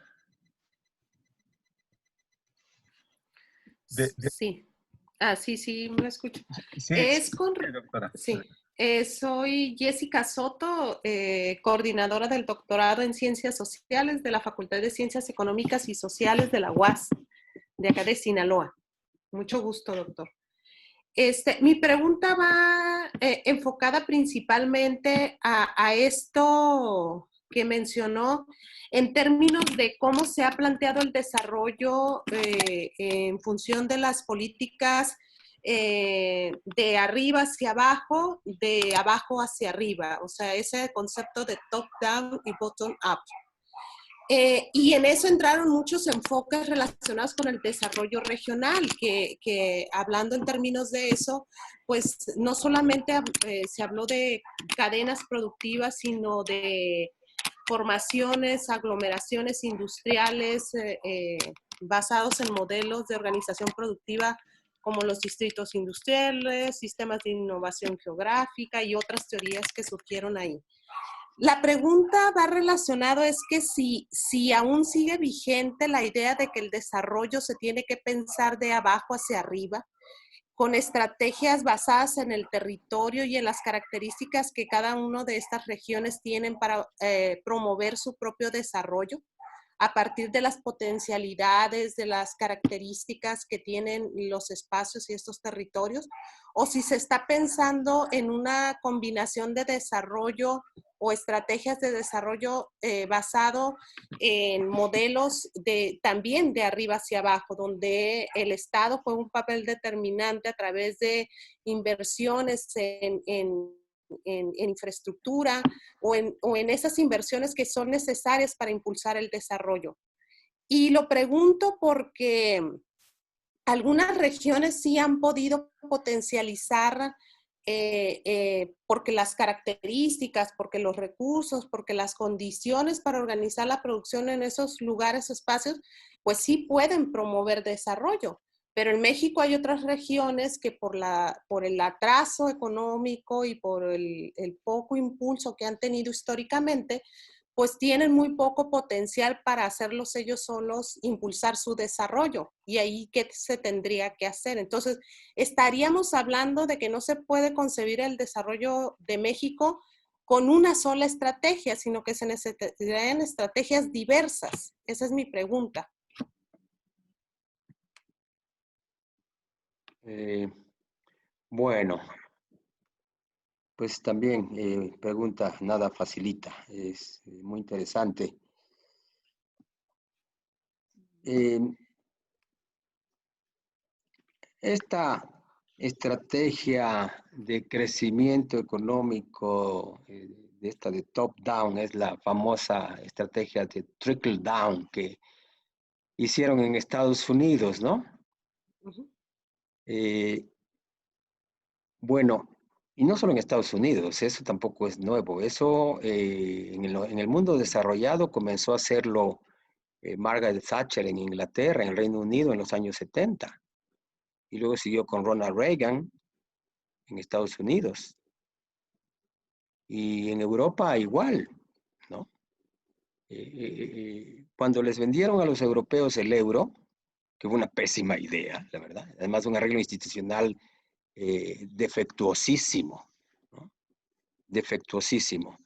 Sí. Sí, me escucho. Sí, doctora. Sí. Soy Jessica Soto, coordinadora del doctorado en Ciencias Sociales de la Facultad de Ciencias Económicas y Sociales de la UAS, de acá de Sinaloa. Mucho gusto, doctor. Mi pregunta va enfocada principalmente a esto que mencionó en términos de cómo se ha planteado el desarrollo en función de las políticas de arriba hacia abajo, de abajo hacia arriba, o sea, ese concepto de top-down y bottom-up. Y en eso entraron muchos enfoques relacionados con el desarrollo regional, que hablando en términos de eso, pues no solamente se habló de cadenas productivas, sino de formaciones, aglomeraciones industriales basados en modelos de organización productiva como los distritos industriales, sistemas de innovación geográfica y otras teorías que surgieron ahí. La pregunta va relacionado es que si aún sigue vigente la idea de que el desarrollo se tiene que pensar de abajo hacia arriba, con estrategias basadas en el territorio y en las características que cada una de estas regiones tienen para promover su propio desarrollo, a partir de las potencialidades, de las características que tienen los espacios y estos territorios, o si se está pensando en una combinación de desarrollo o estrategias de desarrollo basado en modelos también de arriba hacia abajo, donde el Estado juega un papel determinante a través de inversiones en infraestructura o en esas inversiones que son necesarias para impulsar el desarrollo. Y lo pregunto porque algunas regiones sí han podido potencializar porque las características, porque los recursos, porque las condiciones para organizar la producción en esos lugares, espacios, pues sí pueden promover desarrollo. Pero en México hay otras regiones que por el atraso económico y por el poco impulso que han tenido históricamente, pues tienen muy poco potencial para hacerlos ellos solos, impulsar su desarrollo. Y ahí, ¿qué se tendría que hacer? Entonces, estaríamos hablando de que no se puede concebir el desarrollo de México con una sola estrategia, sino que se necesitarían estrategias diversas. Esa es mi pregunta. Bueno, pues también pregunta nada facilita, es muy interesante. Esta estrategia de crecimiento económico, de esta de top-down, es la famosa estrategia de trickle-down que hicieron en Estados Unidos, ¿no? Uh-huh. Bueno, y no solo en Estados Unidos, eso tampoco es nuevo. Eso en el mundo desarrollado comenzó a hacerlo Margaret Thatcher en Inglaterra, en el Reino Unido, en los años 70. Y luego siguió con Ronald Reagan en Estados Unidos. Y en Europa igual, ¿no? Cuando les vendieron a los europeos el euro, que fue una pésima idea, la verdad, además un arreglo institucional defectuosísimo, ¿no? Defectuosísimo.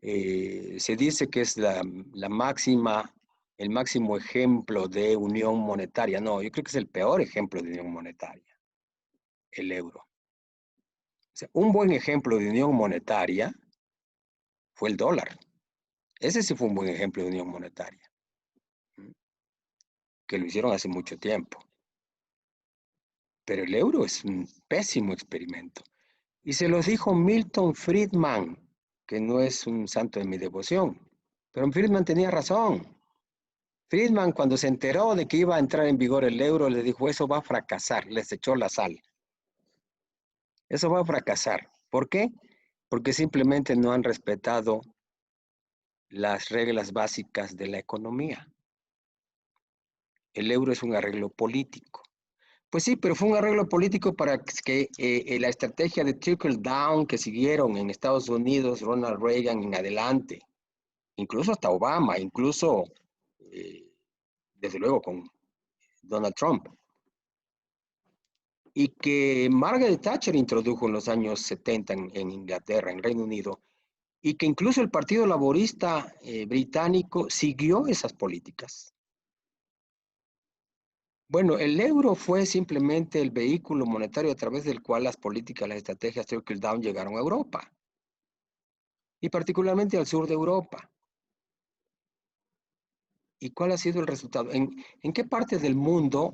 Se dice que es el máximo ejemplo de unión monetaria. No, yo creo que es el peor ejemplo de unión monetaria, el euro. O sea, un buen ejemplo de unión monetaria fue el dólar. Ese sí fue un buen ejemplo de unión monetaria, que lo hicieron hace mucho tiempo. Pero el euro es un pésimo experimento. Y se los dijo Milton Friedman, que no es un santo de mi devoción. Pero Friedman tenía razón. Friedman, cuando se enteró de que iba a entrar en vigor el euro, le dijo, eso va a fracasar. Les echó la sal. Eso va a fracasar. ¿Por qué? Porque simplemente no han respetado las reglas básicas de la economía. El euro es un arreglo político. Pues sí, pero fue un arreglo político para que la estrategia de trickle down que siguieron en Estados Unidos, Ronald Reagan en adelante, incluso hasta Obama, incluso desde luego con Donald Trump, y que Margaret Thatcher introdujo en los años 70 en Inglaterra, en Reino Unido, y que incluso el Partido Laborista británico siguió esas políticas. Bueno, el euro fue simplemente el vehículo monetario a través del cual las políticas, las estrategias trickle down llegaron a Europa, y particularmente al sur de Europa. ¿Y cuál ha sido el resultado? ¿En qué parte del mundo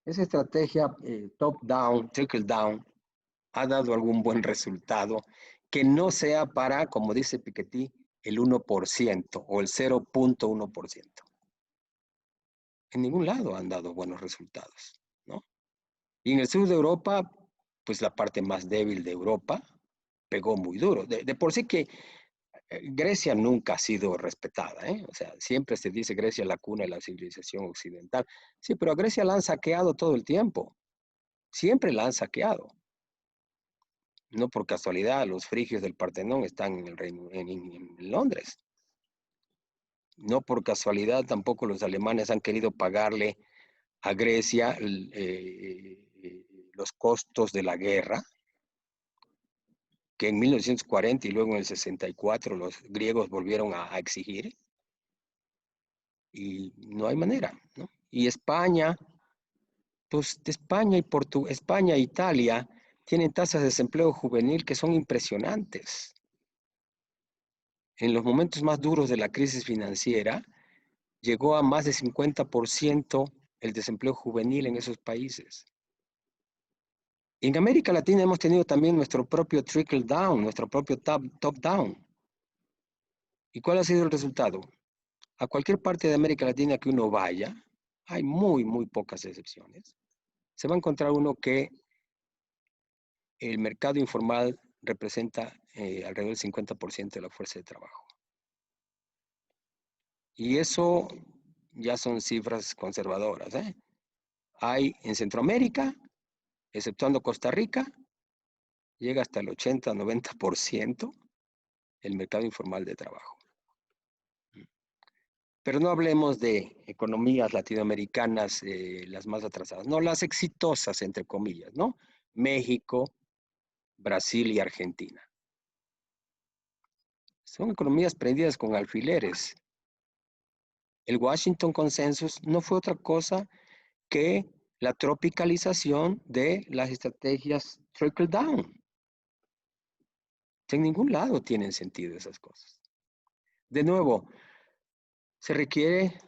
esa estrategia top-down, trickle-down, ha dado algún buen resultado que no sea para, como dice Piketty, el 1% o el 0.1%. En ningún lado han dado buenos resultados, ¿no? Y en el sur de Europa, pues la parte más débil de Europa pegó muy duro. De por sí que Grecia nunca ha sido respetada, ¿eh? O sea, siempre se dice Grecia la cuna de la civilización occidental. Sí, pero a Grecia la han saqueado todo el tiempo. Siempre la han saqueado. No por casualidad, los frigios del Partenón están en Londres. No por casualidad tampoco los alemanes han querido pagarle a Grecia los costos de la guerra, que en 1940 y luego en el 64 los griegos volvieron a exigir. Y no hay manera, ¿no? Y España, pues España e Italia tienen tasas de desempleo juvenil que son impresionantes. En los momentos más duros de la crisis financiera, llegó a más de 50% el desempleo juvenil en esos países. En América Latina hemos tenido también nuestro propio trickle down, nuestro propio top down. ¿Y cuál ha sido el resultado? A cualquier parte de América Latina que uno vaya, hay muy, muy pocas excepciones, se va a encontrar uno que el mercado informal representa alrededor del 50% de la fuerza de trabajo. Y eso ya son cifras conservadoras, ¿eh? Hay en Centroamérica, exceptuando Costa Rica, llega hasta el 80-90% el mercado informal de trabajo. Pero no hablemos de economías latinoamericanas, las más atrasadas, no, las exitosas, entre comillas, ¿no? México, Brasil y Argentina. Son economías prendidas con alfileres. El Washington Consensus no fue otra cosa que la tropicalización de las estrategias trickle down. En ningún lado tienen sentido esas cosas. De nuevo, se requiere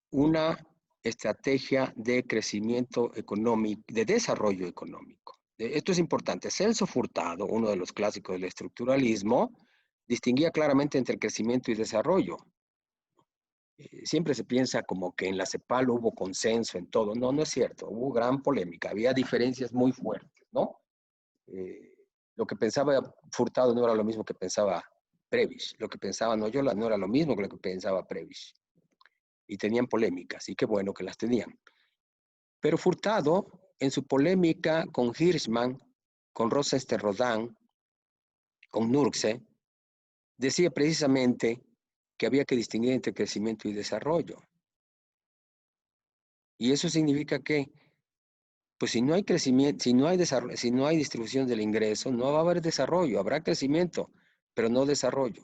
una estrategia de crecimiento económico, de desarrollo económico. Esto es importante. Celso Furtado, uno de los clásicos del estructuralismo, distinguía claramente entre crecimiento y desarrollo. Siempre se piensa como que en la CEPAL hubo consenso en todo. No, no es cierto. Hubo gran polémica. Había diferencias muy fuertes, ¿no? Lo que pensaba Furtado no era lo mismo que pensaba Prebisch. Lo que pensaba Noyola no era lo mismo que lo que pensaba Prebisch. Y tenían polémicas, y qué bueno que las tenían. Pero Furtado, en su polémica con Hirschman, con Rosenstein-Rodin, con Nurse, decía precisamente que había que distinguir entre crecimiento y desarrollo. Y eso significa que, pues si no hay crecimiento, si no hay distribución del ingreso, no va a haber desarrollo, habrá crecimiento, pero no desarrollo.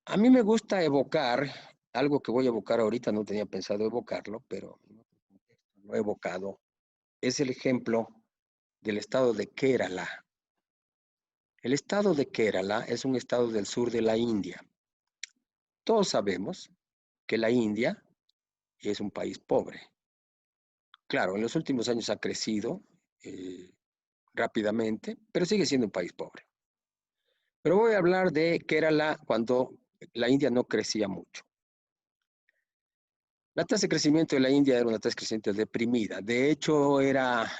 A mí me gusta evocar algo que voy a evocar ahorita, no tenía pensado evocarlo, pero lo he evocado. Es el ejemplo del estado de Kerala. El estado de Kerala es un estado del sur de la India. Todos sabemos que la India es un país pobre. Claro, en los últimos años ha crecido rápidamente, pero sigue siendo un país pobre. Pero voy a hablar de Kerala cuando la India no crecía mucho. La tasa de crecimiento de la India era una tasa de crecimiento deprimida. De hecho, era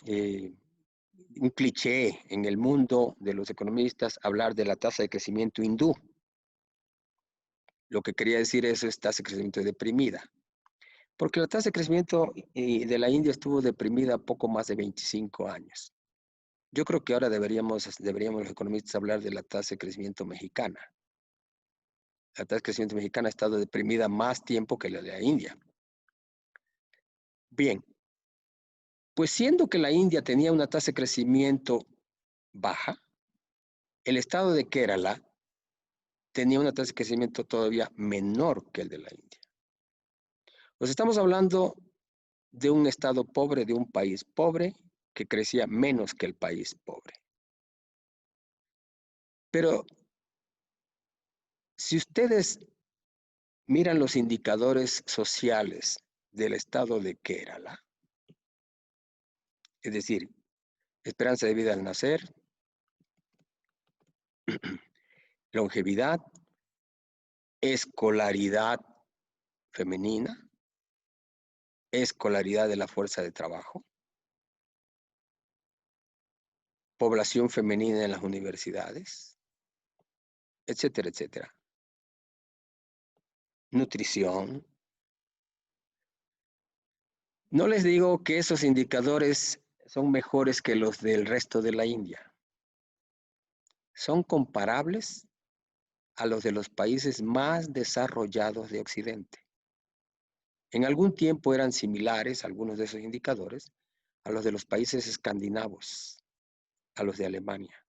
un cliché en el mundo de los economistas hablar de la tasa de crecimiento hindú. Lo que quería decir eso es tasa de crecimiento deprimida. Porque la tasa de crecimiento de la India estuvo deprimida poco más de 25 años. Yo creo que ahora deberíamos los economistas hablar de la tasa de crecimiento mexicana. La tasa de crecimiento mexicana ha estado deprimida más tiempo que la de la India. Bien, pues siendo que la India tenía una tasa de crecimiento baja, el estado de Kerala tenía una tasa de crecimiento todavía menor que el de la India. Pues estamos hablando de un estado pobre, de un país pobre, que crecía menos que el país pobre. Pero si ustedes miran los indicadores sociales del estado de Kerala, es decir, esperanza de vida al nacer, longevidad, escolaridad femenina, escolaridad de la fuerza de trabajo, población femenina en las universidades, etcétera, etcétera. Nutrición. No les digo que esos indicadores son mejores que los del resto de la India. Son comparables a los de los países más desarrollados de Occidente. En algún tiempo eran similares algunos de esos indicadores a los de los países escandinavos, a los de Alemania.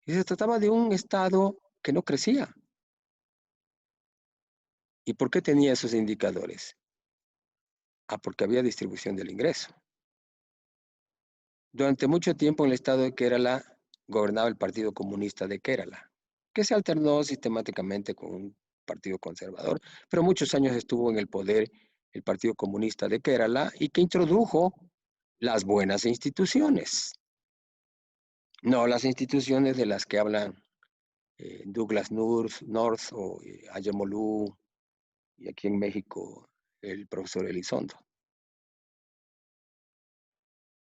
Y se trataba de un estado que no crecía. ¿Y por qué tenía esos indicadores? Porque había distribución del ingreso. Durante mucho tiempo en el estado de Kerala gobernaba el Partido Comunista de Kerala, que se alternó sistemáticamente con un partido conservador, pero muchos años estuvo en el poder el Partido Comunista de Kerala y que introdujo las buenas instituciones. No las instituciones de las que hablan Douglas North o Ayemolú y aquí en México el profesor Elizondo.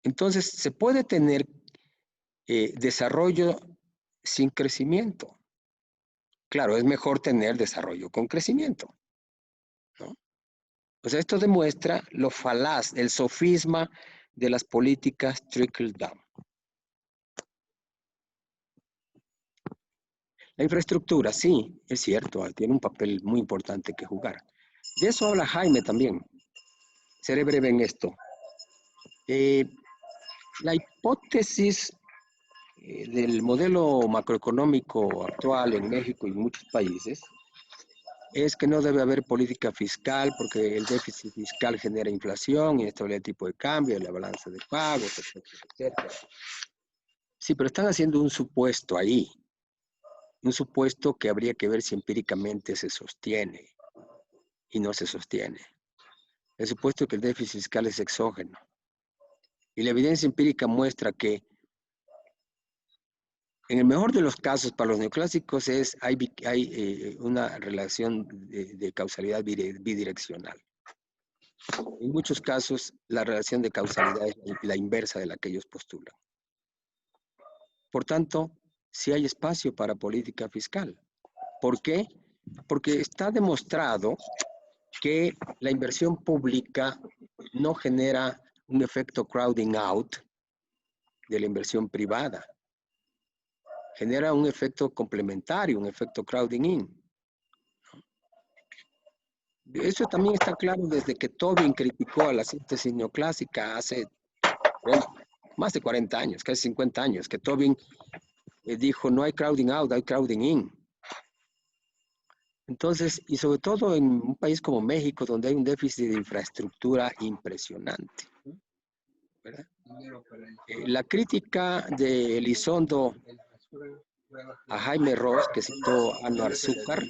Entonces, se puede tener desarrollo sin crecimiento. Claro, es mejor tener desarrollo con crecimiento, ¿no? O sea, esto demuestra lo falaz, el sofisma de las políticas trickle down. La infraestructura, sí, es cierto, tiene un papel muy importante que jugar. De eso habla Jaime también. Seré breve en esto. La hipótesis del modelo macroeconómico actual en México y en muchos países es que no debe haber política fiscal porque el déficit fiscal genera inflación, inestabilidad de tipo de cambio, la balanza de pagos, etcétera, etcétera. Sí, pero están haciendo un supuesto ahí, un supuesto que habría que ver si empíricamente se sostiene y no se sostiene. El supuesto que el déficit fiscal es exógeno. Y la evidencia empírica muestra que en el mejor de los casos para los neoclásicos hay una relación de causalidad bidireccional. En muchos casos la relación de causalidad es la inversa de la que ellos postulan. Por tanto, sí hay espacio para política fiscal. ¿Por qué? Porque está demostrado que la inversión pública no genera un efecto crowding out de la inversión privada. Genera un efecto complementario, un efecto crowding in. Eso también está claro desde que Tobin criticó a la síntesis neoclásica hace más de 40 años, casi 50 años, que Tobin dijo no hay crowding out, hay crowding in. Entonces, y sobre todo en un país como México, donde hay un déficit de infraestructura impresionante, ¿verdad? La crítica de Elizondo a Jaime Ross, que citó Anwar Zúcar,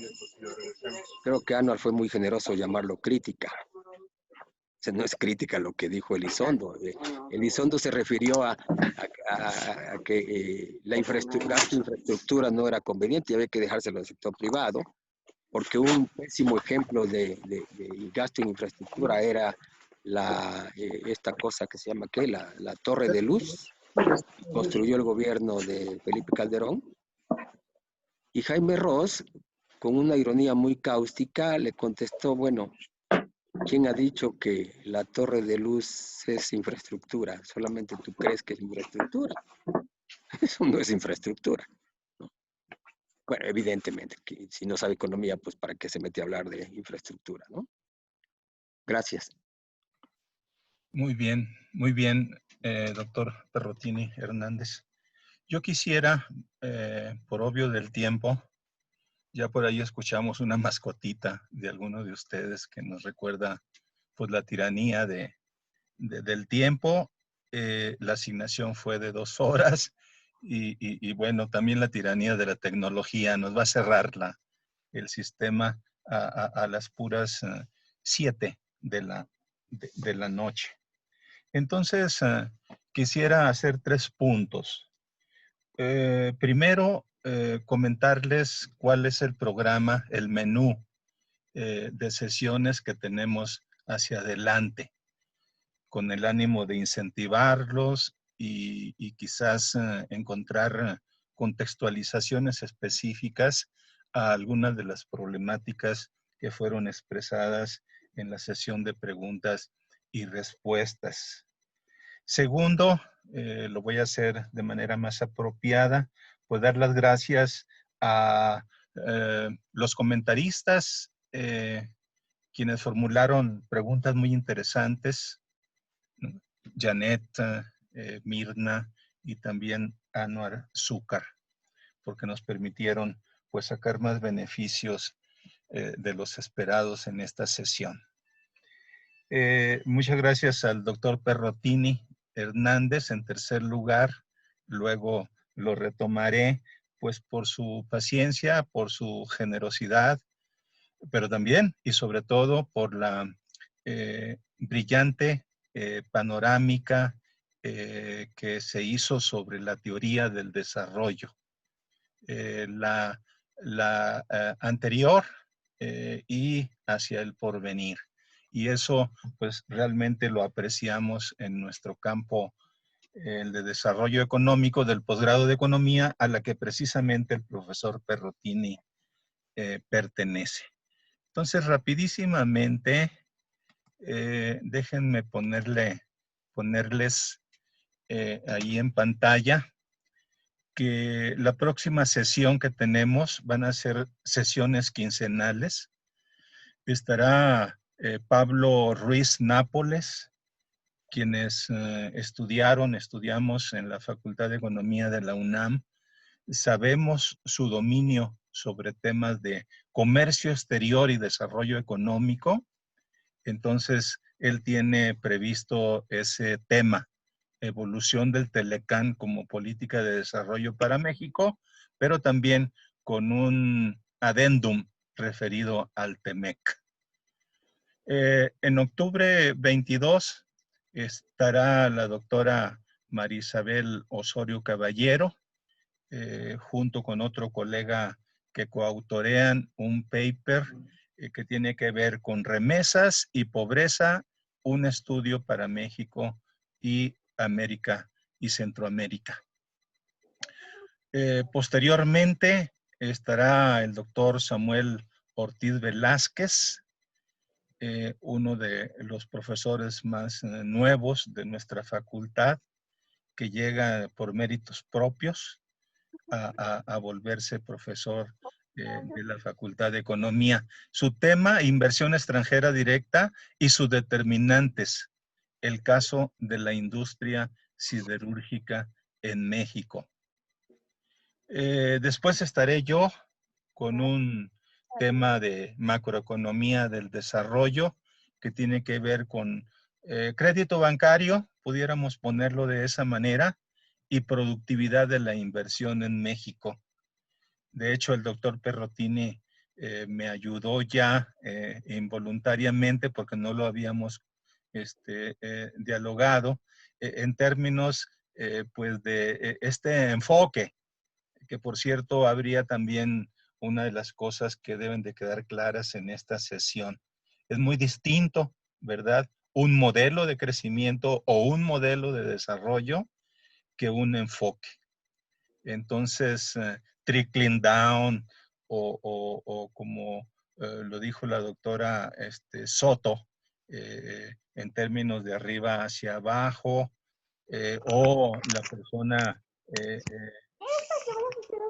creo que Anwar fue muy generoso llamarlo crítica. O sea, no es crítica lo que dijo Elizondo. Elizondo se refirió a que la infraestructura no era conveniente y había que dejárselo al sector privado, porque un pésimo ejemplo de gasto en infraestructura era esta cosa que se llama ¿qué? La Torre de Luz, que construyó el gobierno de Felipe Calderón. Y Jaime Ross, con una ironía muy cáustica, le contestó, bueno, ¿quién ha dicho que la Torre de Luz es infraestructura? Solamente tú crees que es infraestructura. Eso no es infraestructura, ¿no? Bueno, evidentemente, que si no sabe economía, pues ¿para qué se mete a hablar de infraestructura, no? Gracias. Muy bien, doctor Perrotini Hernández. Yo quisiera, por obvio del tiempo, ya por ahí escuchamos una mascotita de alguno de ustedes que nos recuerda pues la tiranía del tiempo. La asignación fue de 2 horas y bueno, también la tiranía de la tecnología nos va a cerrar el sistema a las puras 7 de la noche. Entonces, quisiera hacer 3 puntos. Primero, comentarles cuál es el programa, el menú de sesiones que tenemos hacia adelante, con el ánimo de incentivarlos y quizás encontrar contextualizaciones específicas a algunas de las problemáticas que fueron expresadas en la sesión de preguntas y respuestas. Segundo, lo voy a hacer de manera más apropiada, pues dar las gracias a los comentaristas, quienes formularon preguntas muy interesantes, ¿no? Janet, Mirna y también Anwar Zúcar, porque nos permitieron pues sacar más beneficios de los esperados en esta sesión. Muchas gracias al doctor Perrotini Hernández en tercer lugar, luego lo retomaré pues por su paciencia, por su generosidad, pero también y sobre todo por la brillante panorámica que se hizo sobre la teoría del desarrollo. La anterior y hacia el porvenir. Y eso pues realmente lo apreciamos en nuestro campo, el de desarrollo económico del posgrado de economía, a la que precisamente el profesor Perrotini pertenece. Entonces, rapidísimamente, déjenme ponerles ahí en pantalla que la próxima sesión que tenemos van a ser sesiones quincenales. Estará Pablo Ruiz Nápoles, quienes estudiamos en la Facultad de Economía de la UNAM. Sabemos su dominio sobre temas de comercio exterior y desarrollo económico. Entonces, él tiene previsto ese tema, evolución del Telecán como política de desarrollo para México, pero también con un adendum referido al TEMEC. En octubre 22 estará la doctora Marisabel Osorio Caballero, junto con otro colega que coautorean un paper que tiene que ver con remesas y pobreza, un estudio para México y América y Centroamérica. Posteriormente estará el doctor Samuel Ortiz Velázquez, uno de los profesores más nuevos de nuestra facultad, que llega por méritos propios a volverse profesor de la Facultad de Economía. Su tema, inversión extranjera directa y sus determinantes, el caso de la industria siderúrgica en México. Después estaré yo con un tema de macroeconomía del desarrollo que tiene que ver con crédito bancario, pudiéramos ponerlo de esa manera, y productividad de la inversión en México. De hecho, el doctor Perrotini me ayudó ya involuntariamente, porque no lo habíamos dialogado, en términos pues de este enfoque, que por cierto habría también una de las cosas que deben de quedar claras en esta sesión. Es muy distinto, ¿verdad? Un modelo de crecimiento o un modelo de desarrollo que un enfoque. Entonces, trickling down o como lo dijo la doctora Soto, en términos de arriba hacia abajo, o la persona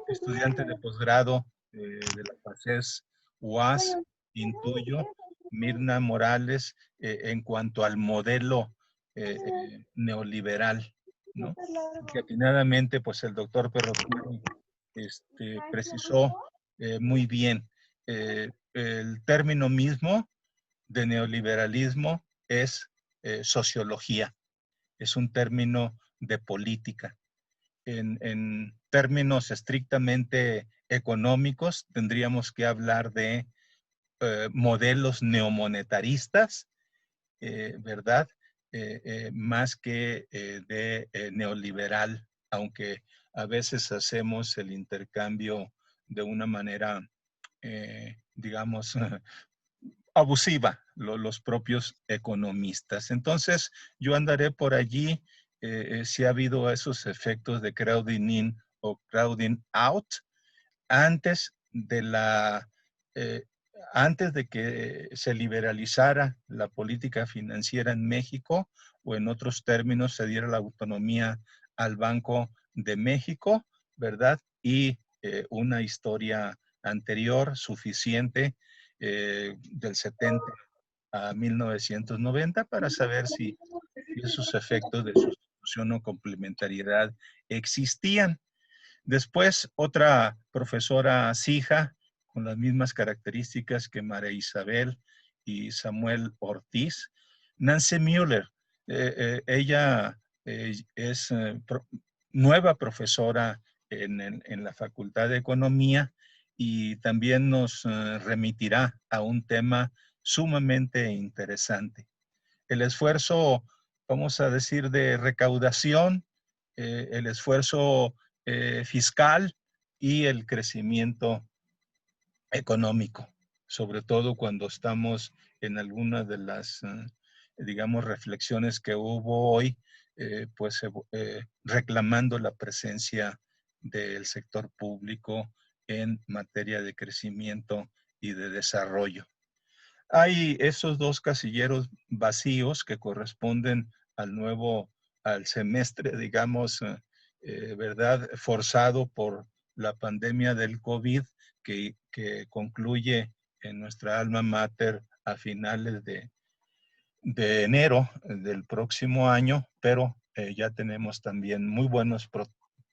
estudiante de posgrado de la FACES UAS, intuyo, Mirna Morales, en cuanto al modelo neoliberal, ¿no? Que atinadamente, pues el doctor Perrotini precisó muy bien. El término mismo de neoliberalismo es sociología, es un término de política. En términos estrictamente económicos, tendríamos que hablar de modelos neomonetaristas, ¿verdad? Más que de neoliberal, aunque a veces hacemos el intercambio de una manera, digamos, abusiva, los propios economistas. Entonces, yo andaré por allí si ha habido esos efectos de crowding in o crowding out antes de antes de que se liberalizara la política financiera en México, o en otros términos se diera la autonomía al Banco de México, ¿verdad? Y una historia anterior suficiente del 70 a 1990 para saber si esos efectos de sustitución o complementariedad existían. Después, otra profesora Sija, con las mismas características que María Isabel y Samuel Ortiz. Nancy Müller, ella es nueva profesora en la Facultad de Economía y también nos remitirá a un tema sumamente interesante. El esfuerzo, vamos a decir, de recaudación, el esfuerzo fiscal y el crecimiento económico, sobre todo cuando estamos en algunas de las, digamos, reflexiones que hubo hoy, pues reclamando la presencia del sector público en materia de crecimiento y de desarrollo. Hay esos dos casilleros vacíos que corresponden al semestre, digamos, ¿verdad? Forzado por la pandemia del COVID que concluye en nuestra alma mater a finales de enero del próximo año, pero ya tenemos también muy buenos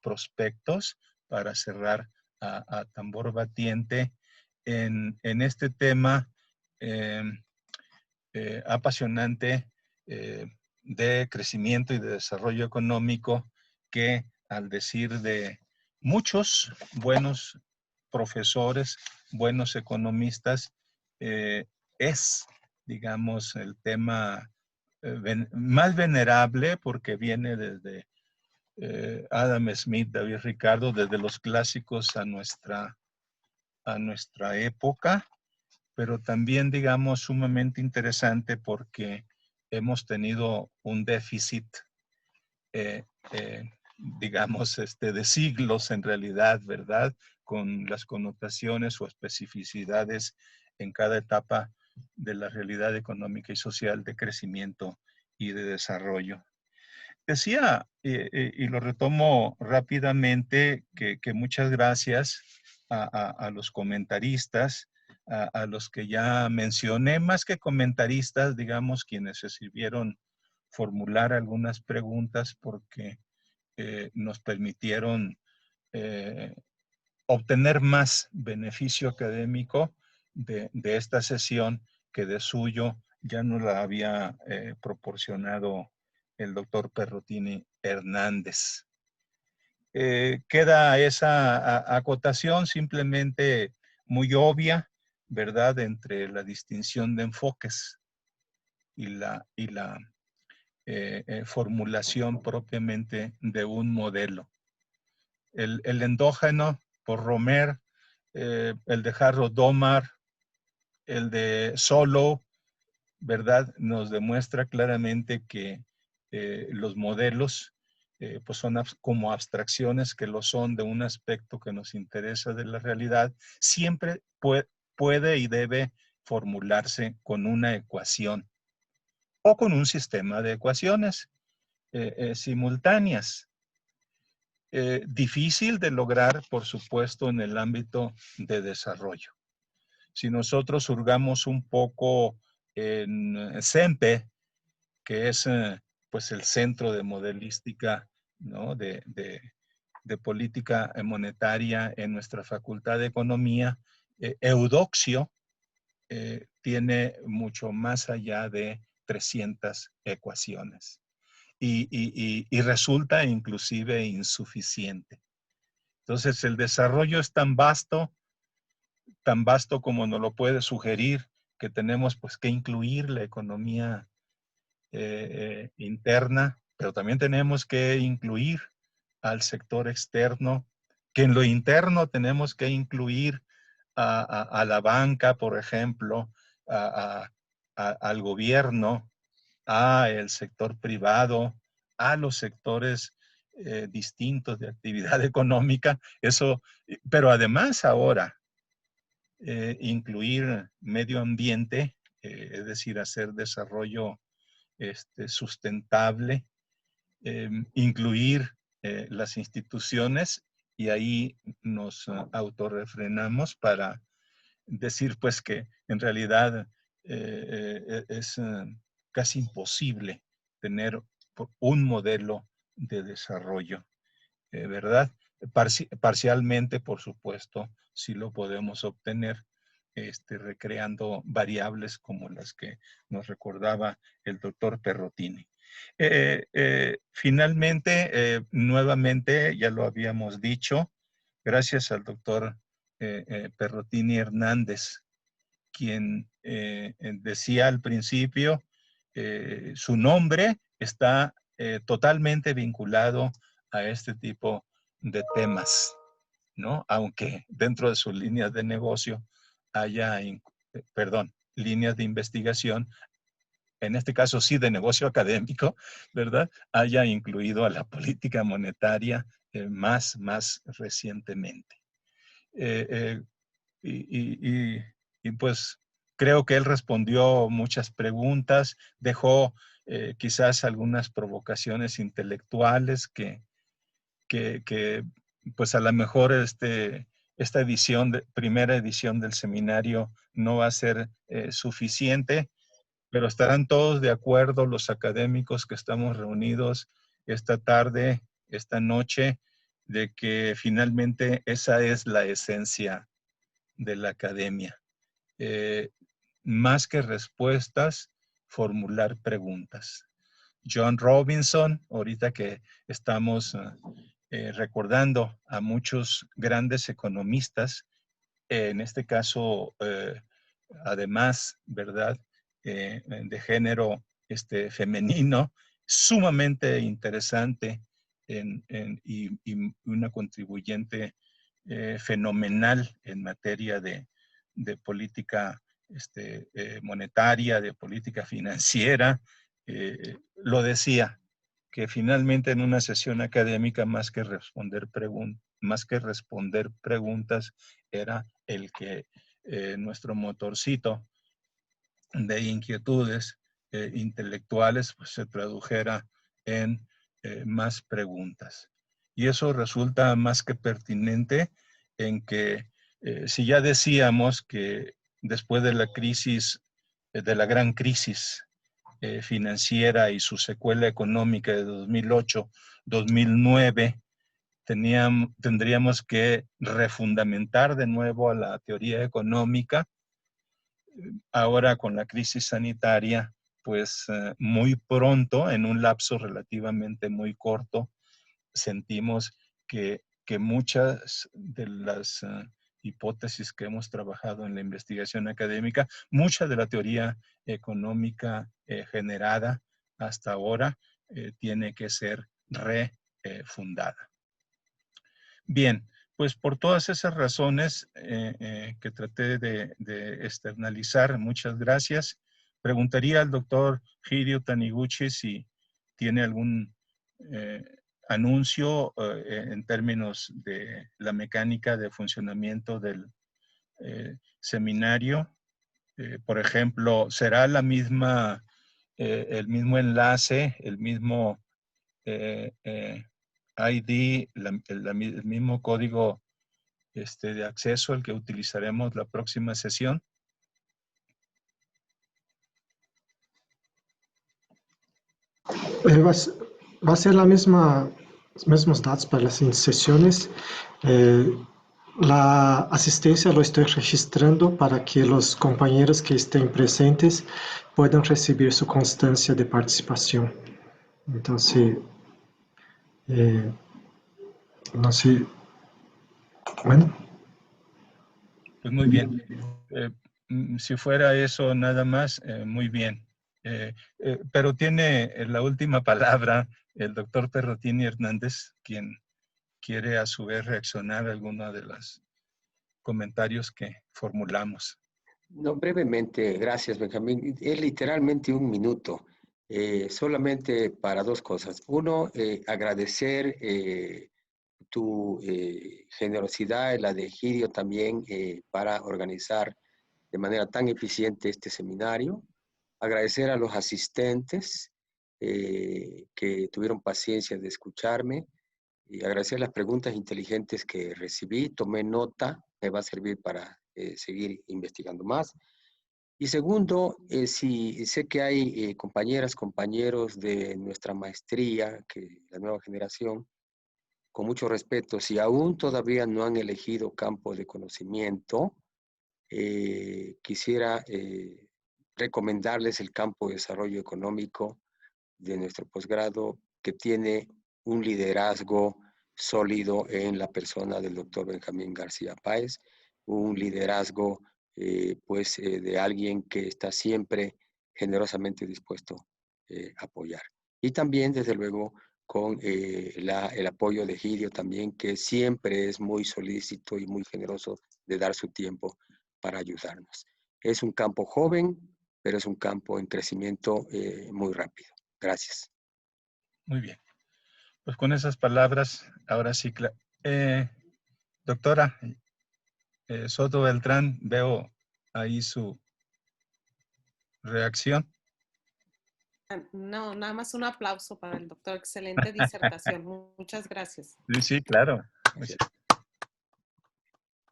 prospectos para cerrar a tambor batiente en este tema apasionante de crecimiento y de desarrollo económico que, al decir de muchos buenos profesores, buenos economistas, es, digamos, el tema más venerable porque viene desde Adam Smith, David Ricardo, desde los clásicos a nuestra época, pero también, digamos, sumamente interesante porque hemos tenido un déficit, digamos, de siglos en realidad, ¿verdad? Con las connotaciones o especificidades en cada etapa de la realidad económica y social de crecimiento y de desarrollo. Decía, y lo retomo rápidamente, que muchas gracias a los comentaristas, a los que ya mencioné, más que comentaristas, digamos, quienes se sirvieron formular algunas preguntas porque nos permitieron obtener más beneficio académico de esta sesión que de suyo ya nos la había proporcionado el doctor Perrotini Hernández. Queda esa acotación simplemente muy obvia, ¿verdad?, entre la distinción de enfoques y la formulación propiamente de un modelo. El endógeno por Romer, el de Harrod-Domar, el de Solow, ¿verdad?, nos demuestra claramente que los modelos pues son como abstracciones que lo son de un aspecto que nos interesa de la realidad, siempre puede y debe formularse con una ecuación o con un sistema de ecuaciones simultáneas. Difícil de lograr, por supuesto, en el ámbito de desarrollo. Si nosotros hurgamos un poco en CEMPE, que es pues el centro de modelística, ¿no?, de política monetaria en nuestra Facultad de Economía, Eudoxio tiene mucho más allá de 300 ecuaciones y resulta inclusive insuficiente. Entonces, el desarrollo es tan vasto como nos lo puede sugerir, que tenemos pues que incluir la economía interna, pero también tenemos que incluir al sector externo, que en lo interno tenemos que incluir a la banca, por ejemplo, al gobierno, al sector privado, a los sectores distintos de actividad económica, eso, pero además ahora incluir medio ambiente, es decir, hacer desarrollo sustentable, incluir las instituciones, y ahí nos autorrefrenamos para decir pues que en realidad es casi imposible tener un modelo de desarrollo, ¿verdad? Parcialmente, por supuesto, sí lo podemos obtener recreando variables como las que nos recordaba el doctor Perrotini. Finalmente, nuevamente, ya lo habíamos dicho, gracias al doctor Perrotini Hernández, quien decía al principio, su nombre está totalmente vinculado a este tipo de temas, ¿no? Aunque dentro de sus líneas de negocio haya, líneas de investigación, en este caso sí de negocio académico, ¿verdad? Haya incluido a la política monetaria más recientemente. Y pues creo que él respondió muchas preguntas, dejó quizás algunas provocaciones intelectuales que pues a lo mejor esta primera edición del seminario no va a ser suficiente, pero estarán todos de acuerdo los académicos que estamos reunidos esta tarde, esta noche, de que finalmente esa es la esencia de la academia. Más que respuestas, formular preguntas. John Robinson, ahorita que estamos recordando a muchos grandes economistas, en este caso, además, ¿verdad?, de género femenino, sumamente interesante y una contribuyente fenomenal en materia de política monetaria, de política financiera. Lo decía, que finalmente en una sesión académica, más que responder preguntas, era el que nuestro motorcito de inquietudes intelectuales pues, se tradujera en más preguntas. Y eso resulta más que pertinente en que si ya decíamos que después de la crisis, de la gran crisis financiera y su secuela económica de 2008-2009, tendríamos que refundamentar de nuevo a la teoría económica. Ahora con la crisis sanitaria, pues muy pronto, en un lapso relativamente muy corto, sentimos que muchas de las hipótesis que hemos trabajado en la investigación académica, mucha de la teoría económica generada hasta ahora tiene que ser refundada. Bien, pues por todas esas razones que traté de externalizar, muchas gracias. Preguntaría al doctor Hideo Taniguchi si tiene algún anuncio en términos de la mecánica de funcionamiento del seminario. Por ejemplo, ¿será la misma, el mismo enlace, el mismo ID, el mismo código de acceso al que utilizaremos la próxima sesión? Va a ser los mismos datos para las sesiones. La asistencia lo estoy registrando para que los compañeros que estén presentes puedan recibir su constancia de participación. Entonces, no sé. Bueno. Pues muy bien. Si fuera eso nada más, muy bien. Pero tiene la última palabra el doctor Perrotini Hernández, quien quiere a su vez reaccionar a alguno de los comentarios que formulamos. No, brevemente, gracias, Benjamín. Es literalmente un minuto, solamente para dos cosas. Uno, agradecer tu generosidad y la de Egidio también para organizar de manera tan eficiente este seminario. Agradecer a los asistentes que tuvieron paciencia de escucharme y agradecer las preguntas inteligentes que recibí. Tomé nota, me va a servir para seguir investigando más. Y segundo, si sé que hay compañeras, compañeros de nuestra maestría, que la nueva generación, con mucho respeto, si aún todavía no han elegido campo de conocimiento, quisiera recomendarles el campo de desarrollo económico de nuestro posgrado, que tiene un liderazgo sólido en la persona del doctor Benjamín García Páez, un liderazgo de alguien que está siempre generosamente dispuesto a apoyar. Y también, desde luego, con el apoyo de Egidio también, que siempre es muy solícito y muy generoso de dar su tiempo para ayudarnos. Es un campo joven, pero es un campo en crecimiento muy rápido. Gracias. Muy bien. Pues con esas palabras, ahora sí, doctora Soto Beltrán, veo ahí su reacción. No, nada más un aplauso para el doctor. Excelente disertación. Muchas gracias. Sí, claro. Gracias.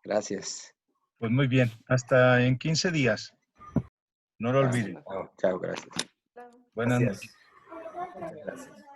Gracias. Pues muy bien. Hasta en 15 días. No lo olviden. Chao, gracias. Buenas Gracias. noches. Muchas gracias.